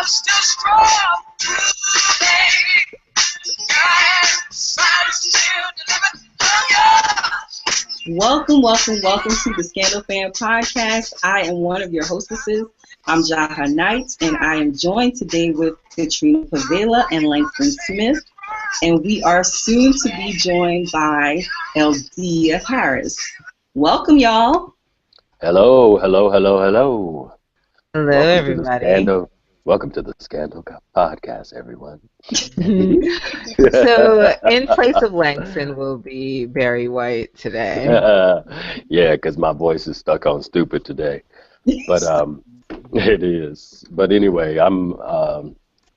still strong. Baby, welcome, welcome, welcome to the Scandal Fan Podcast. I am one of your hostesses. I'm Jaha Knight, and I am joined today with Katrina Pavela and Langston Smith, and we are soon to be joined by LD Harris. Welcome, y'all. Hello, hello, hello, hello. Hello, everybody. Welcome to the Scandal Podcast, everyone. So, in place of Langston will be Barry White today. Yeah, because my voice is stuck on stupid today. But it is. But anyway, I'm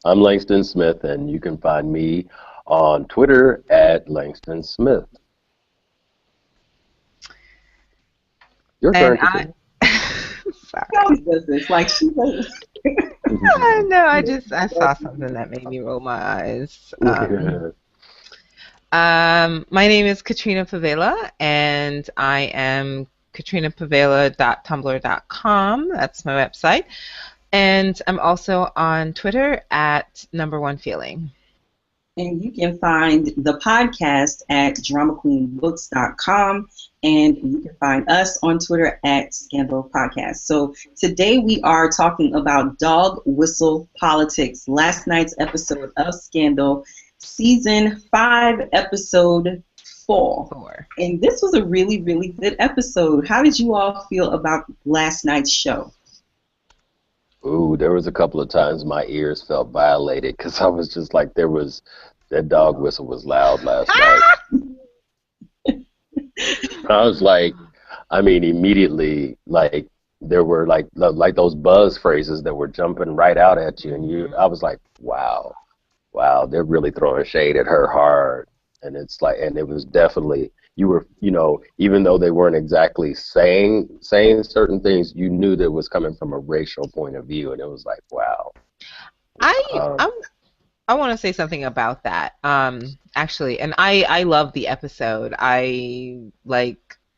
Langston Smith, and you can find me on Twitter at Langston Smith. Your turn. Sorry. She always does this. Like she does. No, I saw something that made me roll my eyes. My name is Katrina Pavela, and I am katrinapavela.tumblr.com. That's my website. And I'm also on Twitter at #1feeling. And you can find the podcast at dramaqueenbooks.com, and you can find us on Twitter at Scandal Podcast. So today we are talking about dog whistle politics, last night's episode of Scandal, season 5, episode 4. And this was a really, really good episode. How did you all feel about last night's show? Ooh, there was a couple of times my ears felt violated because I was just like, that dog whistle was loud last night. I was like, immediately, like, there were like those buzz phrases that were jumping right out at you, and I was like, wow, they're really throwing shade at her hard. And it's like, and it was definitely, you were, even though they weren't exactly saying certain things, you knew that it was coming from a racial point of view, and it was like, wow. I want to say something about that, actually, and I loved the episode. I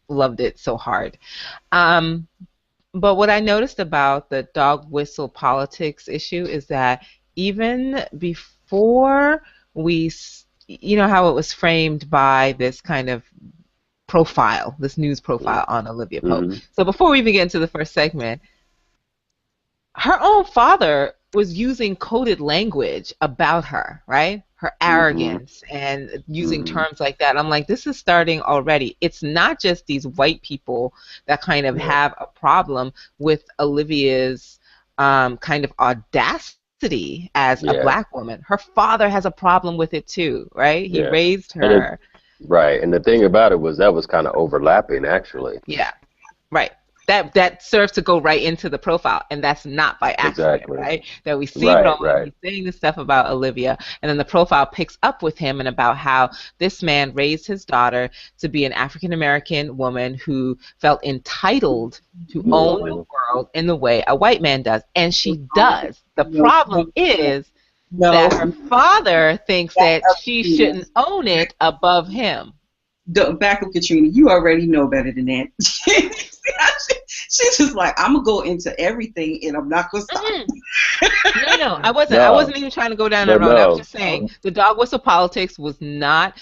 loved it so hard. But what I noticed about the dog whistle politics issue is that even before how it was framed by this kind of profile, this news profile on Olivia Pope. Mm-hmm. So before we even get into the first segment, her own father was using coded language about her, right? Her arrogance and using terms like that. I'm like, this is starting already. It's not just these white people that kind of have a problem with Olivia's kind of audacity as a black woman. Her father has a problem with it too, right? He raised her. Right, and the thing about it was that was kind of overlapping, actually. Yeah, right. That serves to go right into the profile, and that's not by accident, right? That we see Roman, he's saying this stuff about Olivia, and then the profile picks up with him and about how this man raised his daughter to be an African-American woman who felt entitled to own the world in the way a white man does, and she does. The problem is that her father thinks that she shouldn't own it above him. Back up, Katrina. You already know better than that. She's just like, I'm gonna go into everything, and I'm not gonna stop. No, I wasn't. I wasn't even trying to go down that road. I was just saying the dog whistle politics was not.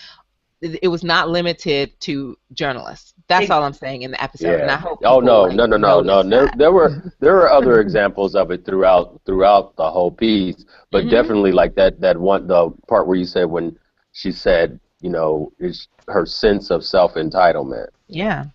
It was not limited to journalists. That's all I'm saying in the episode. Yeah. And I hope no. There were other examples of it throughout the whole piece, but definitely like the part where you said when she said, is her sense of self-entitlement. Yeah.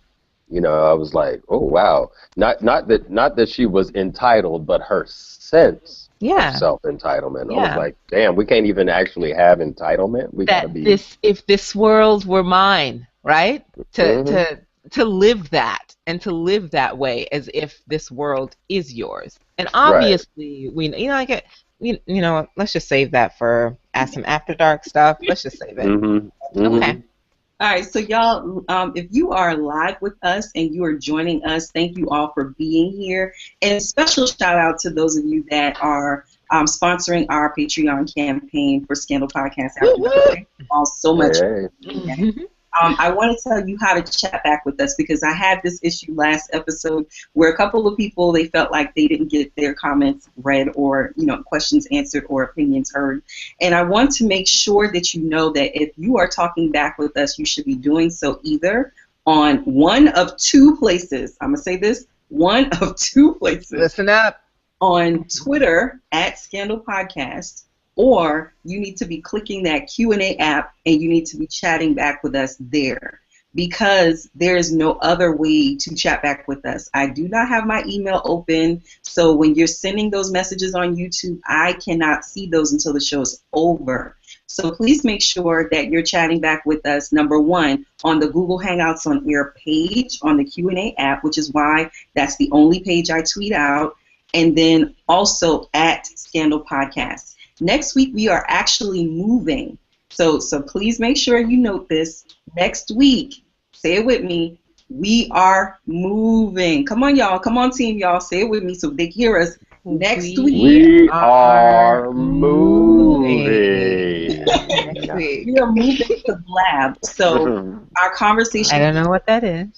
I was like, oh wow, not that she was entitled, but her sense of self-entitlement. I was like, damn, we can't even actually have entitlement. We gotta be if this world were mine, right? To live that and to live that way as if this world is yours. And obviously, let's just save that for some After Dark stuff. Let's just save it. Okay. All right, so y'all, if you are live with us and you are joining us, thank you all for being here. And special shout out to those of you that are sponsoring our Patreon campaign for Scandal Podcast. Thank you all so much. I want to tell you how to chat back with us because I had this issue last episode where a couple of people, they felt like they didn't get their comments read or, questions answered or opinions heard. And I want to make sure that you know that if you are talking back with us, you should be doing so either on one of two places. I'm going to say this, one of two places. Listen up. On Twitter at Scandal Podcast, or you need to be clicking that Q&A app and you need to be chatting back with us there because there is no other way to chat back with us. I do not have my email open, so when you're sending those messages on YouTube, I cannot see those until the show is over. So please make sure that you're chatting back with us, number one, on the Google Hangouts on Air page on the Q&A app, which is why that's the only page I tweet out, and then also at Scandal Podcast. Next week, we are actually moving. So please make sure you note this. Next week, say it with me, we are moving. Come on, y'all. Come on, team, y'all. Say it with me so they hear us. Next week. We are moving. Next week. We are moving to Blab. So our conversation. I don't know what that is.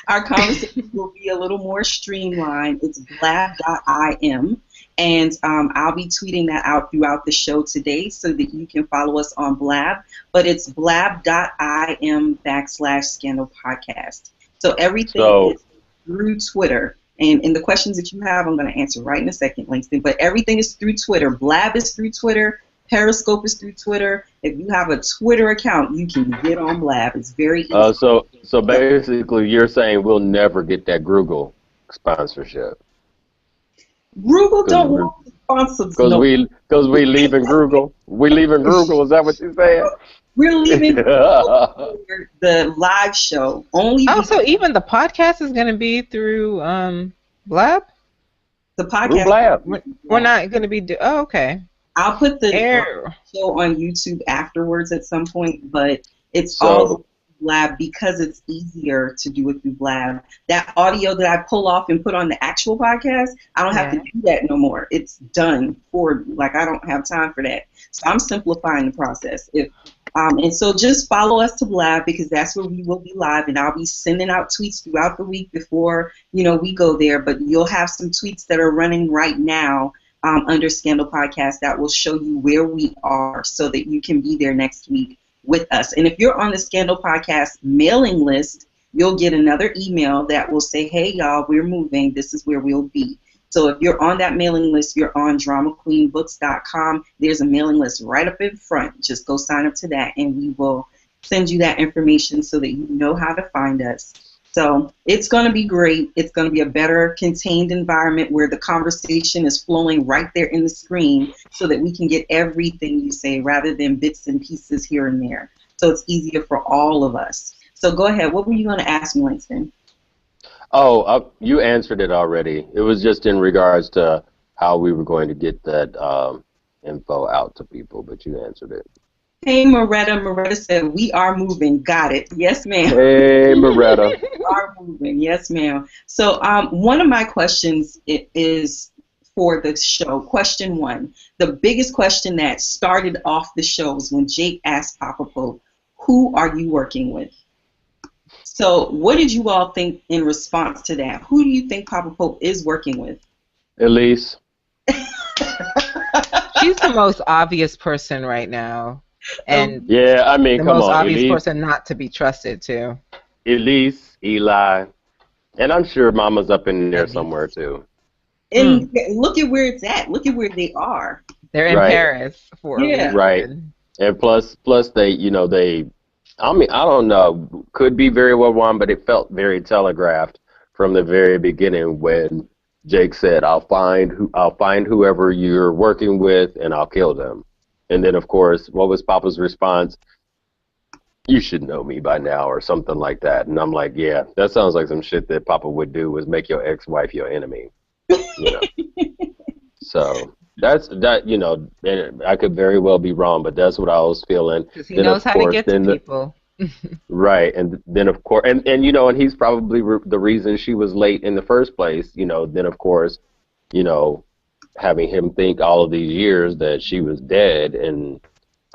Our conversation will be a little more streamlined. It's blab.im. And I'll be tweeting that out throughout the show today so that you can follow us on Blab. But it's blab.im/Scandal Podcast. So everything is through Twitter. And the questions that you have, I'm going to answer right in a second, Langston. But everything is through Twitter. Blab is through Twitter. Periscope is through Twitter. If you have a Twitter account, you can get on Blab. It's very easy. So basically, you're saying we'll never get that Google sponsorship. Google don't want to sponsor us. Because we leaving Google. We leaving Google. Is that what you're saying? We're leaving the live show. So even the podcast is going to be through Blab? The podcast. Blab. We're not going to be okay. I'll put the show on YouTube afterwards at some point, but it's all Blab because it's easier to do it through Blab. That audio that I pull off and put on the actual podcast, I don't have to do that no more. It's done I don't have time for that. So I'm simplifying the process. And so just follow us to Blab because that's where we will be live, and I'll be sending out tweets throughout the week before we go there. But you'll have some tweets that are running right now under Scandal Podcast that will show you where we are so that you can be there next week with us. And if you're on the Scandal Podcast mailing list, you'll get another email that will say, hey, y'all, we're moving. This is where we'll be. So if you're on that mailing list, you're on DramaQueenBooks.com. There's a mailing list right up in front. Just go sign up to that, and we will send you that information so that you know how to find us. So it's going to be great. It's going to be a better contained environment where the conversation is flowing right there in the screen so that we can get everything you say rather than bits and pieces here and there. So it's easier for all of us. So go ahead. What were you going to ask me, Langston? Oh, you answered it already. It was just in regards to how we were going to get that info out to people, but you answered it. Hey, Moretta. Moretta said, we are moving. Got it. Yes, ma'am. Hey, Moretta. We are moving. Yes, ma'am. So one of my questions is for the show. Question one. The biggest question that started off the show was when Jake asked Papa Pope, who are you working with? So what did you all think in response to that? Who do you think Papa Pope is working with? Elise. She's the most obvious person right now. And yeah, I mean, the come most on, obvious Elise, person not to be trusted too. Elise, Eli, and I'm sure Mama's up in there somewhere too. And look at where it's at. Look at where they are. They're in Paris for a reason. Right. And plus they, I mean, I don't know, could be very well won, but it felt very telegraphed from the very beginning when Jake said, I'll find whoever you're working with and I'll kill them. And then, of course, what was Papa's response? You should know me by now, or something like that. And I'm like, yeah, that sounds like some shit that Papa would do, was make your ex-wife your enemy. So that's that. And I could very well be wrong, but that's what I was feeling. Because he knows how to get to people. Right, and then of course, and and he's probably the reason she was late in the first place. Then of course, having him think all of these years that she was dead, and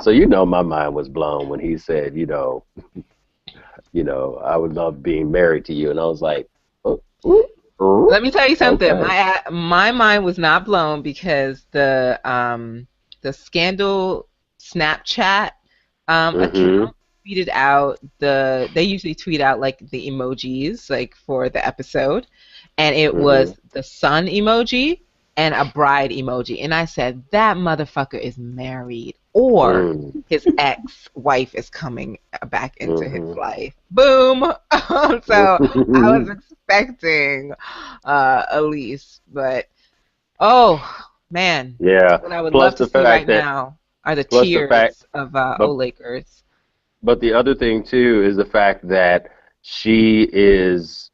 So you know, my mind was blown when he said, I would love being married to you, and I was like, oh, Let me tell you something. okay. My mind was not blown because the Scandal Snapchat Mm-hmm. account tweeted out they usually tweet out like the emojis like for the episode, and it Mm-hmm. was the sun emoji and a bride emoji, and I said that motherfucker is married or Mm-hmm. his ex-wife is coming back into his Mm-hmm. life. Boom. So I was expecting Elise, but oh man, Yeah. what I would Plus love to the see fact right that, now are the plus the fact, tears of but O Lakers. but the other thing too is the fact that she is,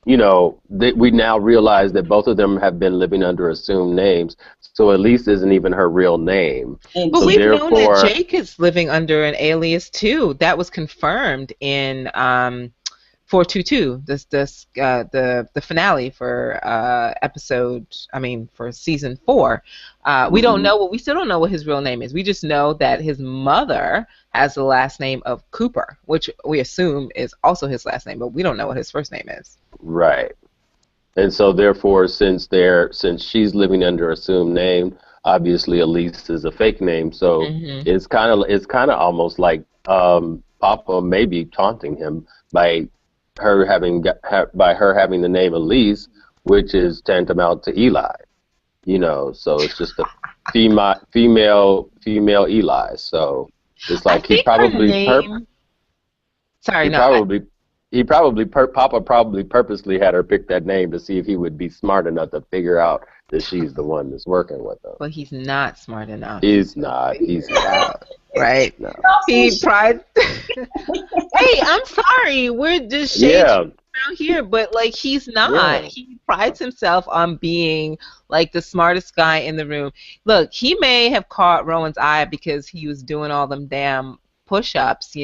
that we now realize that both of them have been living under assumed names. So Elise isn't even her real name. And But So we've Tia, known that therefore, Jake is living under an alias too. That was confirmed in 422, the finale for for season 4. mhm, We still don't know what his real name is. We just know that his mother has the last name of Cooper, which we assume is also his last name, but we don't know what his first name is. right. And so therefore, since she's living under assumed name, obviously Elise is a fake name. So Hmm. it's kind of almost like Papa may be taunting him by by her having the name Elise, which is tantamount to Eli. So it's just a female Eli. So it's I like think her name. Sorry, he no. probably Papa probably purposely had her pick that name to see if he would be smart enough to figure out that she's the one that's working with him. But he's not smart enough. He's not. He's not. Right? No. He prides. Hey, I'm sorry. We're just shade Yeah. around here, but like he's not. Yeah. He prides himself on being like the smartest guy in the room. Look, he may have caught Rowan's eye because he was doing all them damn push-ups,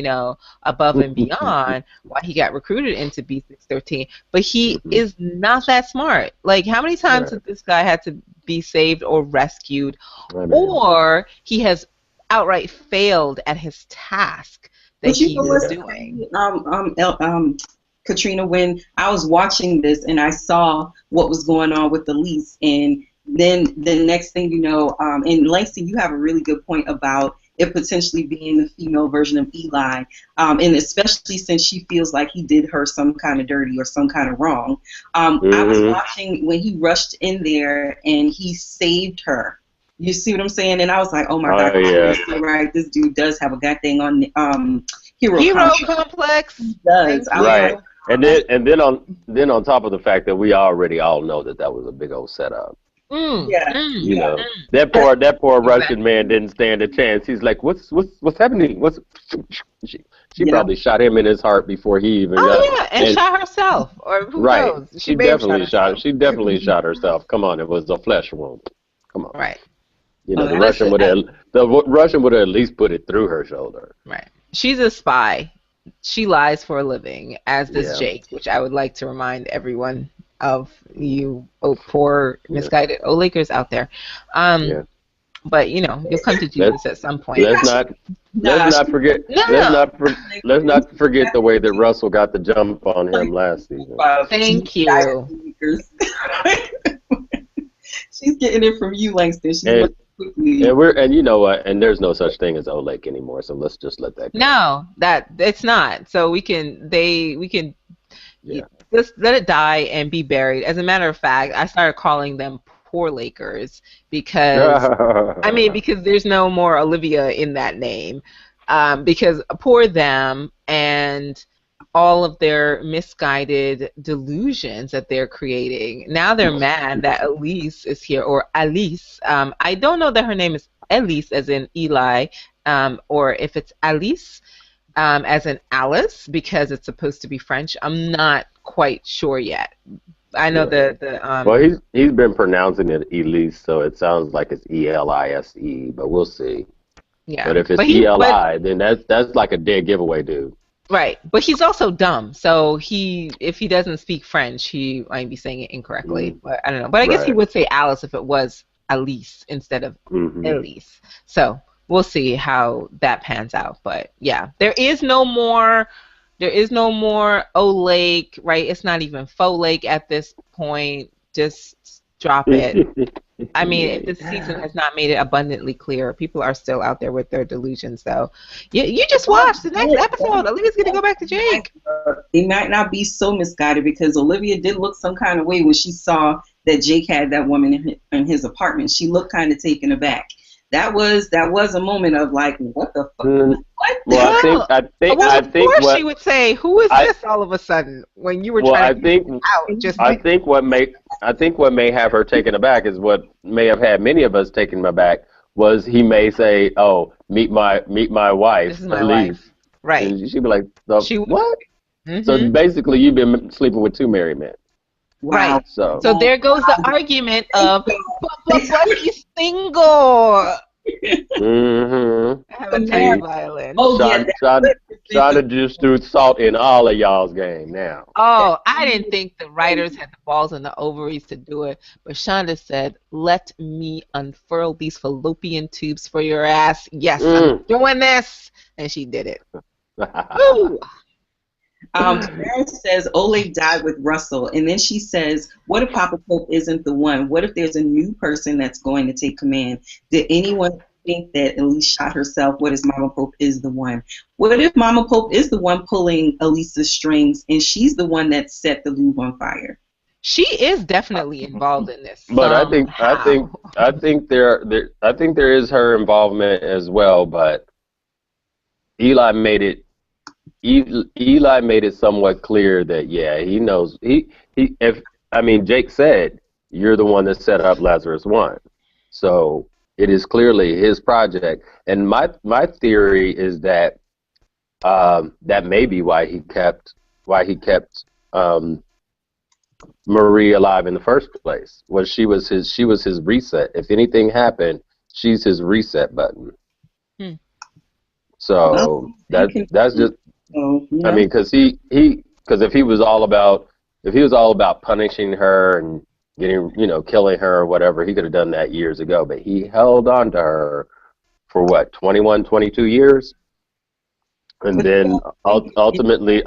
above and beyond while he got recruited into B613. But he Mhm. is not that smart. Like, how many times Right. has this guy had to be saved or rescued, I mean, or he has outright failed at his task that but you know he's what's yeah. doing? crazy? Katrina, when I was watching this and I saw what was going on with Elise, and then the next thing you know, and Langston, you have a really good point about it potentially being the female version of Eli, and especially since she feels like he did her some kind of dirty or some kind of wrong. I was Hmm. watching when he rushed in there and he saved her. You see what I'm saying? And I was like, oh my God, Oh you're yeah. so right. This dude does have a god thing on hero Hero complex. complex. He does. Thank I was you. Right. like, And then on top of the fact that we already all know that was a big old setup. yeah, You yeah. know, that poor Russian Exactly. man didn't stand a chance. He's like, what's happening? She Yeah. probably shot him in his heart before he even got. Oh yeah, and And shot herself, or who right, knows? She may have shot herself. she definitely shot herself. Come on, it was a flesh wound. Come on, Right. Oh, the that's Russian would have at least put it through her shoulder. Right. She's a spy. She lies for a living, as does Yeah, Jake, which I would like to remind everyone of, you poor yeah, misguided Lakers out there. Um, yeah. but you'll come to Let Jesus at some point. let's not Nah, let's not forget No, let's no. not for, let's not forget the way that Russell got the jump on him last season. Thank you. She's getting it from you, Langston. She's And looking quickly. and you know what? And there's no such thing as Olake anymore. So let's just let that go. No, that it's not. So we can Yeah. just let it die and be buried. As a matter of fact, I started calling them poor Lakers because because there's no more Olivia in that name. Because poor them and all of their misguided delusions that they're creating. Now they're mad that Elise is here, or Alice. I don't know that her name is Elise as in Eli, or if it's Alice as in Alice because it's supposed to be French. I'm not quite sure yet. I know Yeah. the Well, he's been pronouncing it Elise, so it sounds like it's Elise, but we'll see. yeah. But if it's Eli, then that's like a dead giveaway, dude. Right, but he's also dumb. So if he doesn't speak French, he might be saying it incorrectly. Mm, But I don't know. But I guess he right. would say Alice if it was Alice instead of Hmm. Elise. So we'll see how that pans out. But yeah, there is no more. There is no more Lake, right? It's not even Faux Lake at this point. Just drop it. I mean, if the season has not made it abundantly clear, people are still out there with their delusions, though. You just watched the next episode. Olivia's going to go back to Jake. They might not be so misguided because Olivia did look some kind of way when she saw that Jake had that woman in his apartment. She looked kind of taken aback. That was a moment of like, what the fuck? What the Well, I think of course she would say, "Who is this?" All of a sudden, when you were trying to get out, just I think what may have her taken aback is what may have had many of us taken aback was he may say, "Oh, meet my wife." This is my wife, right? And she'd be like, "What?" Mm-hmm. So basically, you've been sleeping with two married men. Right. So there goes the argument of, but he's single. Mm-hmm. I have a tiny violin. Oh, Shonda just threw salt in all of y'all's game now. Oh, I didn't think the writers had the balls and the ovaries to do it, but Shonda said, "Let me unfurl these fallopian tubes for your ass. Yes, I'm doing this," and she did it. Woo. Karen says Oleg died with Russell, and then she says, what if Papa Pope isn't the one? What if there's a new person that's going to take command? Did anyone think that Elise shot herself? What if Mama Pope is the one? What if Mama Pope is the one pulling Elisa's strings, and she's the one that set the Louvre on fire? She is definitely involved in this. But I think there is her involvement as well, but Eli made it somewhat clear that he knows Jake said you're the one that set up Lazarus One, so it is clearly his project. And my theory is that that may be why he kept Marie alive in the first place. She was his reset. If anything happened, she's his reset button. So that's just. I mean, because if he was all about punishing her and getting killing her or whatever, he could have done that years ago. But he held on to her for what 21, 22 years, and then ultimately.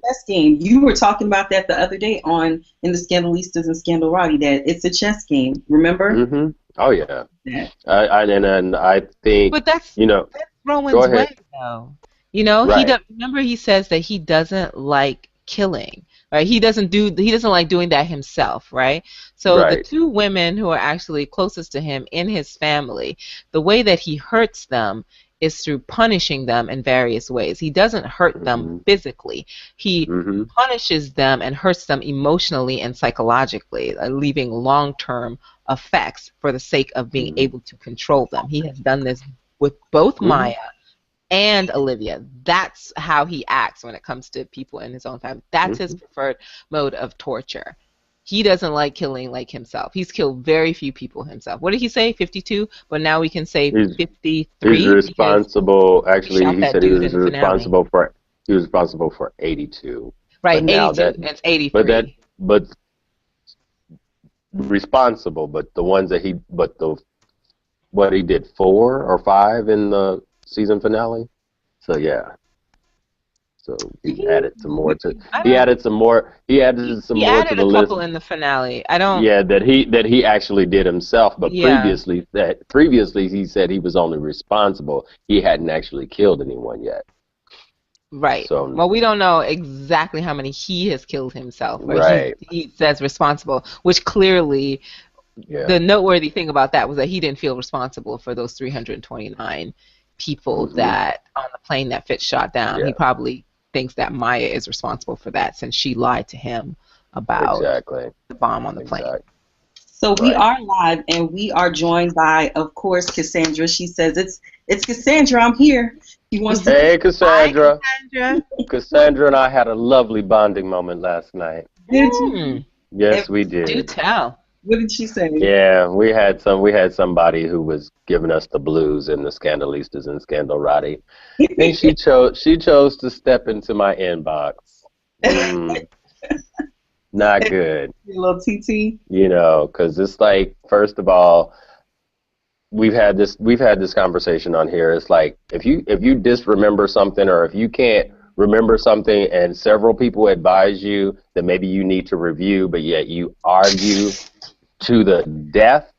Chess game. You were talking about that the other day in the Scandalistas and Scandalrati, that it's a chess game. Remember? Mm-hmm. Oh yeah. I think. But that's Rowan's way, though. Right. Remember he says that he doesn't like killing, right? He doesn't like doing that himself, right? So the two women who are actually closest to him in his family, the way that he hurts them is through punishing them in various ways. He doesn't hurt them physically. He punishes them and hurts them emotionally and psychologically, leaving long-term effects for the sake of being able to control them. He has done this with both Maya and Olivia. That's how he acts when it comes to people in his own family. That's his preferred mode of torture. He doesn't like killing like himself. He's killed very few people himself. What did he say? 52? But now we can say 53. He's responsible. Actually, he said he was responsible for 82. Right, 82. That's 83. But responsible. But the ones that what he did 4 or 5 in the season finale. So yeah. So he added some more to. He added some more to the list. He added a couple in the finale. Yeah, that he actually did himself. But previously he said he was only responsible. He hadn't actually killed anyone yet. Right. So, well, we don't know exactly how many he has killed himself. Right. He says responsible, which clearly. Yeah. The noteworthy thing about that was that he didn't feel responsible for those 329 people that on the plane that Fitz shot down. He probably thinks that Maya is responsible for that since she lied to him about the bomb on the plane. So we are live, and we are joined by, of course, Cassandra. She says, it's Cassandra, I'm here. She wants to. Hey, Cassandra. Hi, Cassandra. Cassandra and I had a lovely bonding moment last night. Did you? Yes, we did. Do tell. What did she say? Yeah, we had somebody who was giving us the blues in the Scandalistas and Scandalrati, and she chose to step into my inbox. Not good. A little TT. Because it's like, first of all, we've had this conversation on here. It's like if you disremember something, or if you can't remember something and several people advise you that maybe you need to review, but yet you argue to the death,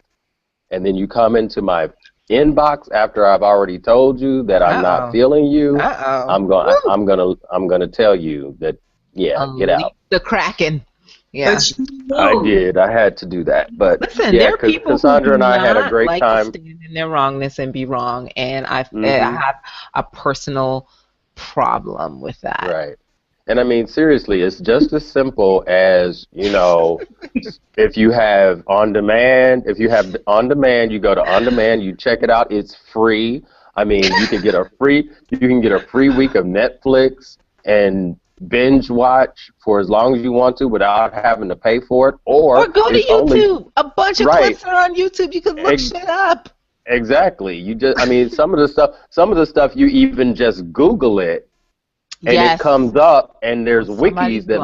and then you come into my inbox after I've already told you that I'm not feeling you, I'm gonna tell you that, get out. The Kraken. Yeah, I did. I had to do that, but listen, there are people Cassandra and I had a great time. To stand in their wrongness and be wrong, and I have a personal problem with that. Right. And I mean, seriously, it's just as simple as, if you have on demand, you go to on demand, you check it out, it's free. I mean, you can get a free week of Netflix and binge watch for as long as you want to without having to pay for it, or go to YouTube. A bunch of clips are on YouTube. You can look shit up. Exactly. You just, I mean, some of the stuff you even just Google it, and it comes up, and there's wikis that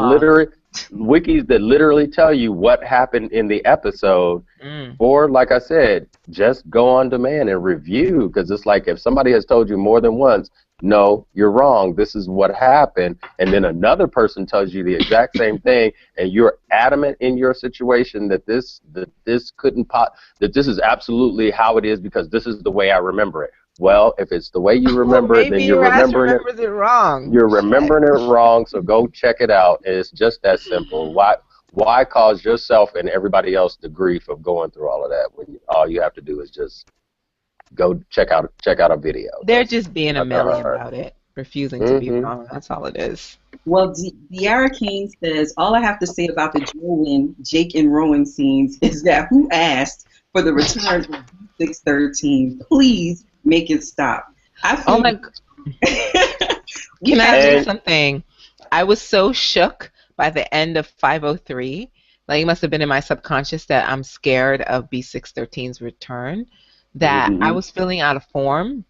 literally tell you what happened in the episode. Or, like I said, just go on demand and review, because it's like if somebody has told you more than once, no, you're wrong, this is what happened, and then another person tells you the exact same thing, and you're adamant in your situation that this is absolutely how it is because this is the way I remember it. Well, if it's the way you remember it, then you're remembering it wrong. You're remembering it wrong, so go check it out. And it's just that simple. Why cause yourself and everybody else the grief of going through all of that when all you have to do is just go check out a video? They're just being a melly about it, refusing to be wrong. That's all it is. Well, De'Ara Kane says, all I have to say about the Joe Jake and Rowan scenes is that who asked for the return of 613? Please make it stop. Oh my God. Can I say something? I was so shook by the end of 503. Like, it must have been in my subconscious that I'm scared of B613's return, that I was filling out a form,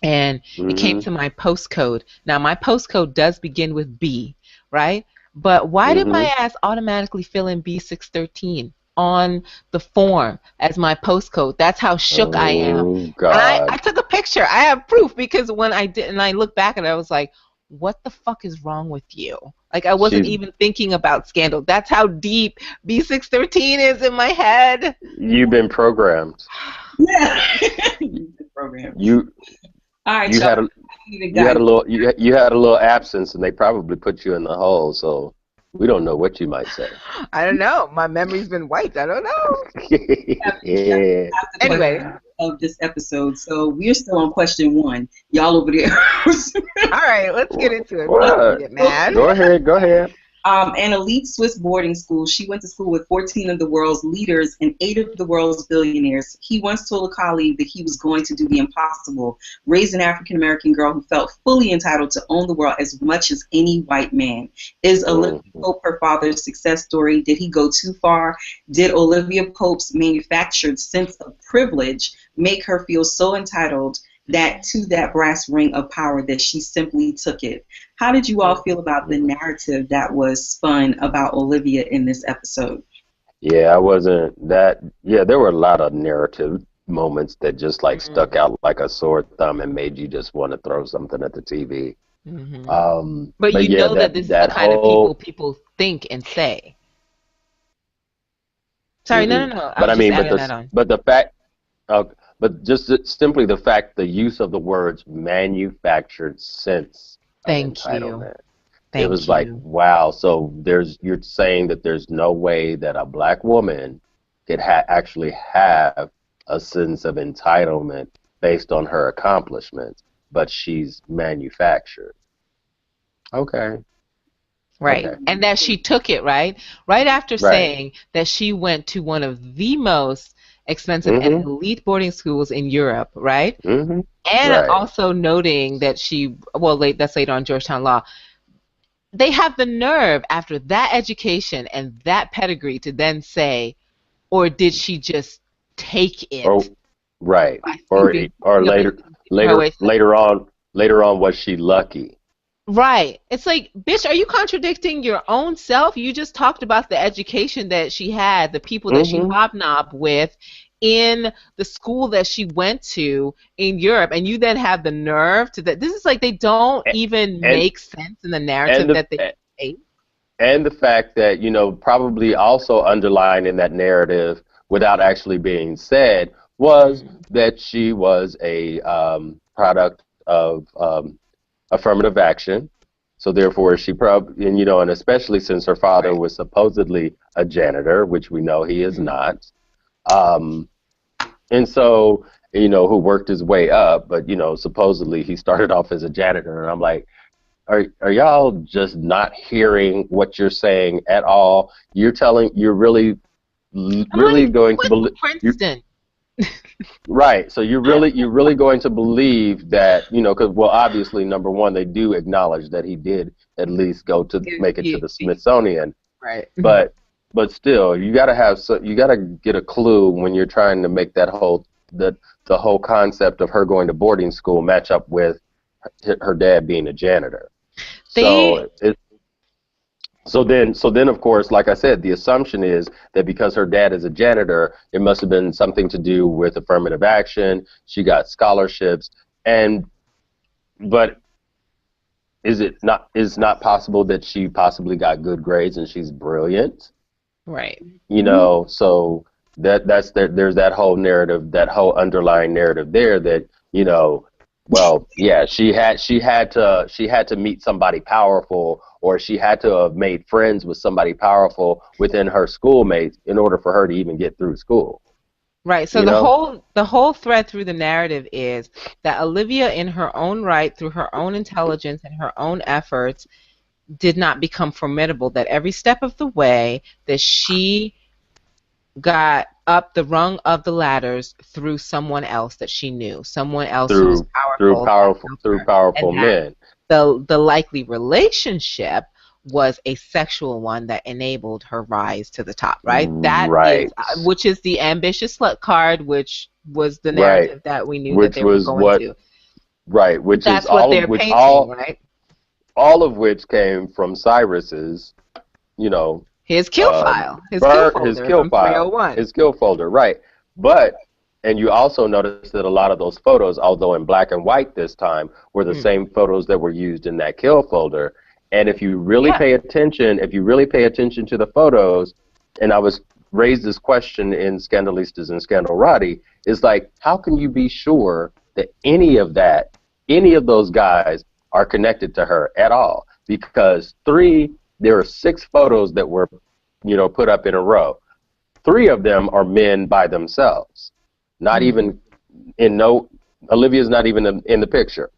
and it came to my postcode. Now, my postcode does begin with B, right? But why did my ass automatically fill in B613 on the form as my postcode? That's how shook I am. God. And I took a picture. I have proof, because when I did, and I looked back at it, I was like, what the fuck is wrong with you? Like, I wasn't even thinking about Scandal. That's how deep B613 is in my head. You've been programmed. Yeah. You've been programmed. All right, you had a little absence, and they probably put you in the hole, so we don't know what you might say. I don't know. My memory's been wiped. I don't know. Yeah. Anyway, of this episode, so we're still on question 1. Y'all over there. All right, let's get into it. Get mad. Go ahead. An elite Swiss boarding school. She went to school with 14 of the world's leaders and 8 of the world's billionaires. He once told a colleague that he was going to do the impossible, raise an African-American girl who felt fully entitled to own the world as much as any white man. Is Olivia Pope her father's success story? Did he go too far? Did Olivia Pope's manufactured sense of privilege make her feel so entitled to that brass ring of power that she simply took it? How did you all feel about the narrative that was spun about Olivia in this episode? Yeah, there were a lot of narrative moments that just like stuck out like a sore thumb and made you just want to throw something at the TV. But you know that this is the kind of people think and say. Sorry, no. But I mean, but just simply the fact, the use of the words manufactured sense of entitlement. It was like, wow, so you're saying that there's no way that a black woman could actually have a sense of entitlement based on her accomplishments, but she's manufactured. Okay. Right. Okay. And that she took it, right after saying that she went to one of the most expensive and elite boarding schools in Europe, right? And also noting that that's later on Georgetown Law. They have the nerve after that evercation and that pedigree to then say, or did she just take it? Or later on was she lucky? Right. It's like, bitch, are you contradicting your own self? You just talked about the education that she had, the people that she hobnobbed with in the school that she went to in Europe, and you then have the nerve to that. This is like they don't even make sense in the narrative that they made. And the fact that, you know, probably also underlined in that narrative without actually being said was that she was a product of affirmative action. So therefore, she probably, and you know, and especially since her father was supposedly a janitor, which we know he is not, and so, you know, who worked his way up, but you know, supposedly he started off as a janitor, and I'm like, are y'all just not hearing what you're saying at all? You're really going to believe Princeton. Right. So you're really going to believe that, you know, because, well, obviously, number one, they do acknowledge that he did at least go to make it to the Smithsonian. Right. But still, you got to get a clue when you're trying to make that the whole concept of her going to boarding school match up with her dad being a janitor. So then, of course, like I said, the assumption is that because her dad is a janitor, it must have been something to do with affirmative action. She got scholarships, but is not possible that she possibly got good grades and she's brilliant? Right. You know, so there's that whole narrative, that whole underlying narrative there that, you know, well, yeah, she had to meet somebody powerful, or she had to have made friends with somebody powerful within her schoolmates in order for her to even get through school. Right. So the whole thread through the narrative is that Olivia, in her own right, through her own intelligence and her own efforts, did not become formidable. That every step of the way that she got up the rung of the ladders through someone else that she knew, someone else who was powerful, through powerful men. The likely relationship was a sexual one that enabled her rise to the top, right? That is, which is the ambitious slut card, which was the narrative that we knew that they were going to. Right, which that's is what all they're of which painting, right? All of which came from Cyrus's, you know, his kill file, his kill folder, his kill folder, right? But, and you also notice that a lot of those photos, although in black and white this time, were the same photos that were used in that kill folder. And if you really pay attention, to the photos, and I was raised this question in Scandalistas and Scandalrati, is like, how can you be sure that any of those guys are connected to her at all? Because there are 6 photos that were, you know, put up in a row. 3 of them are men by themselves. Not even Olivia's not even in the picture.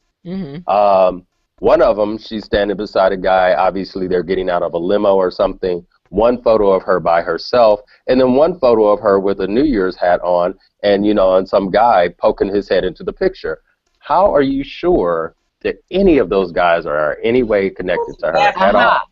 One of them, she's standing beside a guy. Obviously, they're getting out of a limo or something. One photo of her by herself, and then one photo of her with a New Year's hat on, and, you know, and some guy poking his head into the picture. How are you sure that any of those guys are in any way connected to her at all?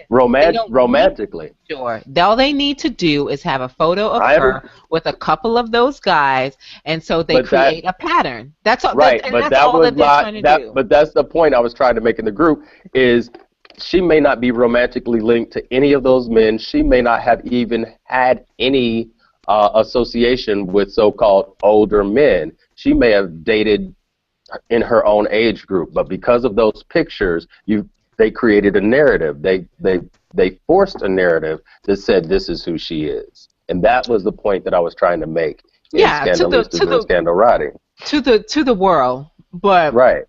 Romantically. Sure. All they need to do is have a photo of her with a couple of those guys, and so they create a pattern. That's all. Right, but that's the point I was trying to make in the group, is she may not be romantically linked to any of those men. She may not have even had any association with so-called older men. She may have dated in her own age group, but because of those pictures, they created a narrative. They forced a narrative that said this is who she is, and that was the point that I was trying to make in Scandalistas and Scandalrati. To the world, but right.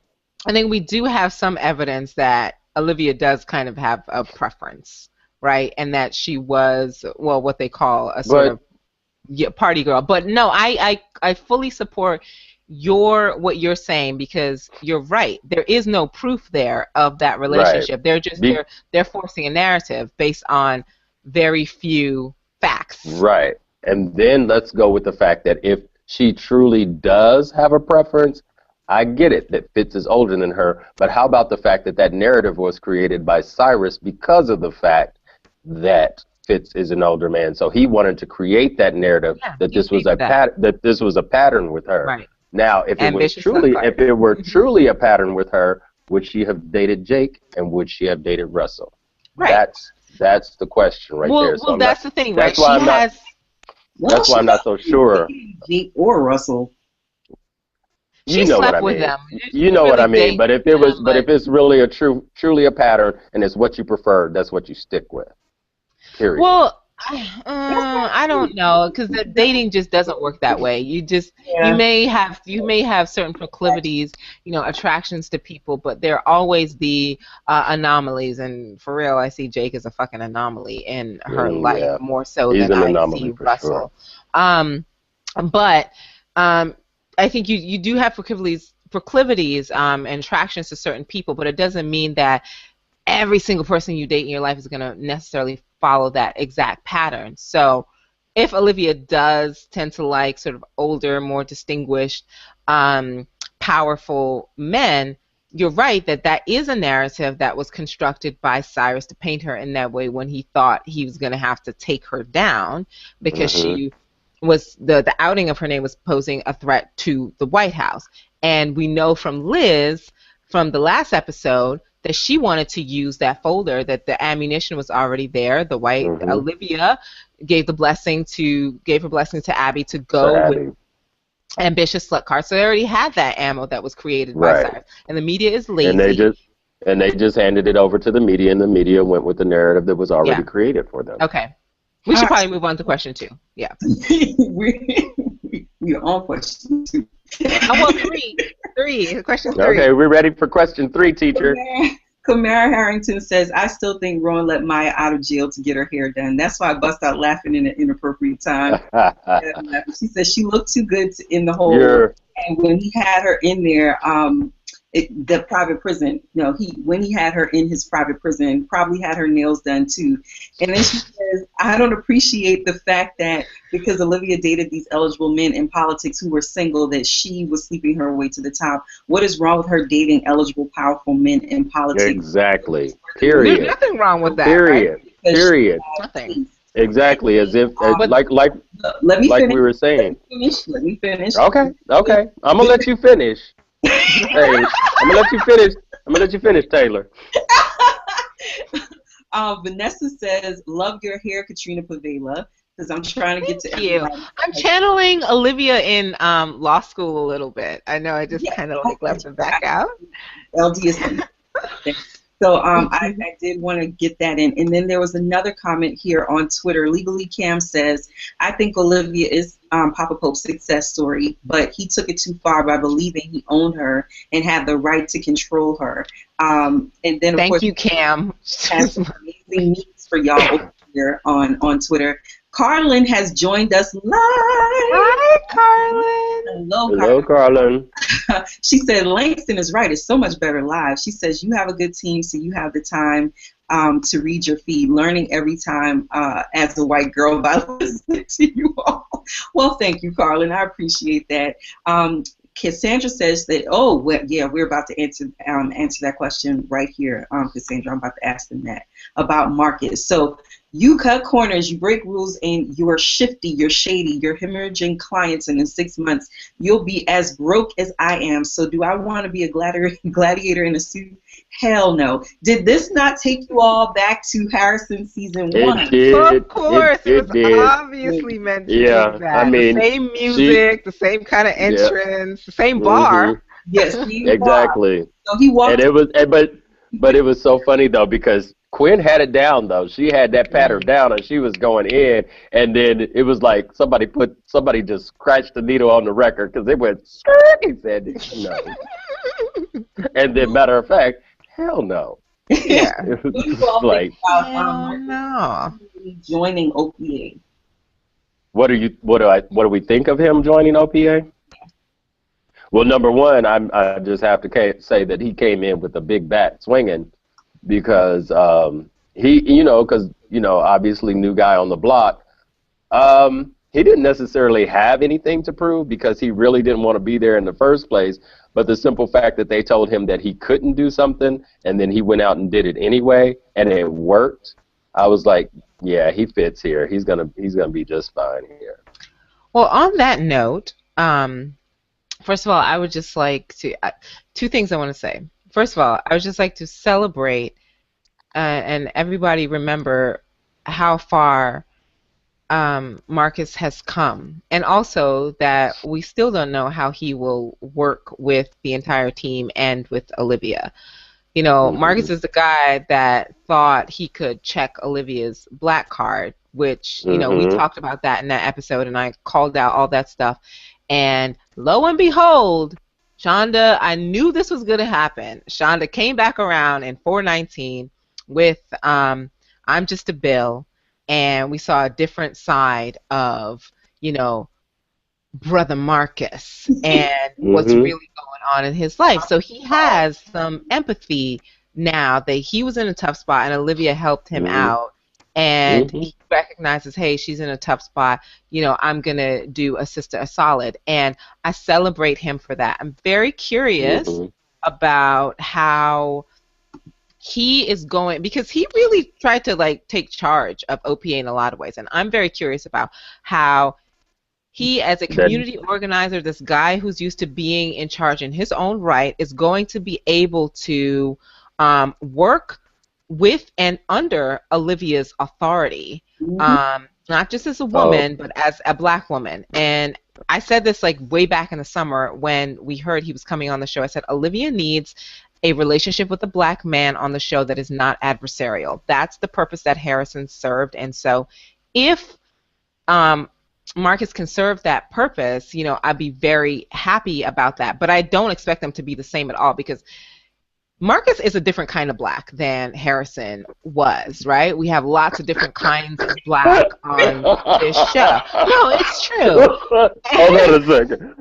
I think we do have some evidence that Olivia does kind of have a preference, right, and that she was what they call a sort of party girl. But no, I fully support what you're saying, because you're right. There is no proof there of that relationship. Right. They're forcing a narrative based on very few facts. Right. And then let's go with the fact that if she truly does have a preference, I get it that Fitz is older than her, but how about the fact that narrative was created by Cyrus because of the fact that Fitz is an older man. So he wanted to create that narrative that this was a pattern with her. Right. Now, if it were truly a pattern with her, would she have dated Jake, and would she have dated Russell? Right. That's the question right there. So that's the thing, right? Well, That's why I'm not so sure. Jake or Russell. You She know what slept I with mean. them. You know what I mean. But if it was, them, but if it's really truly a pattern, and it's what you prefer, that's what you stick with. Period. Well, I don't know, because the dating just doesn't work that way. You may have certain proclivities, attractions to people, but they're always the anomalies. And for real, I see Jake as a fucking anomaly in her life Yeah, more so he's than an I anomaly see for Russell. sure. But I think you do have proclivities and attractions to certain people, but it doesn't mean that every single person you date in your life is going to necessarily follow that exact pattern. So if Olivia does tend to like sort of older, more distinguished, powerful men, you're right that is a narrative that was constructed by Cyrus to paint her in that way when he thought he was going to have to take her down because she was the outing of her name was posing a threat to the White House. And we know from Liz from the last episode that she wanted to use that folder, that the ammunition was already there. The white Olivia gave her blessing to Abby to go with ambitious slut card. So they already had that ammo that was created by Cyrus. And the media is lazy. And they just handed it over to the media, and the media went with the narrative that was already created for them. Okay. We should probably move on to question 2. Yeah. We're on question 2. Well, 3. Question 3. Okay, we're ready for question 3, teacher. Kamara Harrington says, I still think Ron let Maya out of jail to get her hair done. That's why I bust out laughing in an inappropriate time. She says she looked too good in the hole. And when he had her in there, the private prison, when he had her in his private prison, probably had her nails done too. And then she says, I don't appreciate the fact that because Olivia dated these eligible men in politics who were single, that she was sleeping her way to the top. What is wrong with her dating eligible, powerful men in politics? Exactly. Period. There's nothing wrong with that. Period. Right? Period. Nothing. Exactly. As if, like we were saying. Let me finish. Okay. I'm gonna let you finish. Hey, I'm gonna let you finish, Taylor. Vanessa says, love your hair, Katrina Pavela, because I'm trying to get to everybody. I'm channeling Olivia in law school a little bit. I know I just kind of left it back out. LDS. So I did want to get that in. And then there was another comment here on Twitter. Legally Cam says, I think Olivia is Papa Pope's success story, but he took it too far by believing he owned her and had the right to control her. And then, of course, thank you, Cam. Has some amazing memes for y'all over here on Twitter. Carlin has joined us live. Hi, Carlin. Hello, Carlin. She said, Langston is right. It's so much better live. She says, you have a good team, so you have the time to read your feed, learning every time as a white girl by listening to you all. Well, thank you, Carlin. I appreciate that. Cassandra says that, we're about to answer that question right here, Cassandra. I'm about to ask them that about Marcus. So you cut corners, you break rules, and you're shifty, you're shady, you're hemorrhaging clients, and in 6 months, you'll be as broke as I am. So do I want to be a gladiator in a suit? Hell no. Did this not take you all back to Harrison season 1? It did. Of course. It was did. obviously meant to be that. I mean, the same music, the same kind of entrance, the same bar. Yes, exactly. So he walked. And it was, but it was so funny though, because Quinn had it down though. She had that pattern down, and she was going in. And then it was like somebody just scratched the needle on the record because it went. He said no. And then, matter of fact, hell no. Yeah. It was like no. Joining OPA. What do we think of him joining OPA? Well, number one, I just have to say that he came in with a big bat swinging. Because obviously new guy on the block. He didn't necessarily have anything to prove because he really didn't want to be there in the first place. But the simple fact that they told him that he couldn't do something, and then he went out and did it anyway, and it worked. I was like, yeah, he fits here. He's gonna be just fine here. Well, on that note, first of all, I would just like to 2 things I want to say. First of all, I would just like to celebrate and everybody remember how far Marcus has come, and also that we still don't know how he will work with the entire team and with Olivia. You know, Marcus is the guy that thought he could check Olivia's black card, which, you know, we talked about that in that episode, and I called out all that stuff. And lo and behold, Shonda, I knew this was going to happen. Shonda came back around in 419 with I'm Just a Bill, and we saw a different side of, you know, Brother Marcus and what's really going on in his life. So he has some empathy now that he was in a tough spot and Olivia helped him out, and he recognizes, hey, she's in a tough spot, you know, I'm going to do a sister a solid, and I celebrate him for that. I'm very curious about how he is going, because he really tried to like take charge of OPA in a lot of ways, and I'm very curious about how he, as a community organizer, this guy who's used to being in charge in his own right, is going to be able to work with and under Olivia's authority, not just as a woman, but as a black woman. And I said this like way back in the summer when we heard he was coming on the show. I said, Olivia needs a relationship with a black man on the show that is not adversarial. That's the purpose that Harrison served. And so if Marcus can serve that purpose, you know, I'd be very happy about that. But I don't expect them to be the same at all, because Marcus is a different kind of black than Harrison was, right? We have lots of different kinds of black on this show. No, it's true. Hold on a second.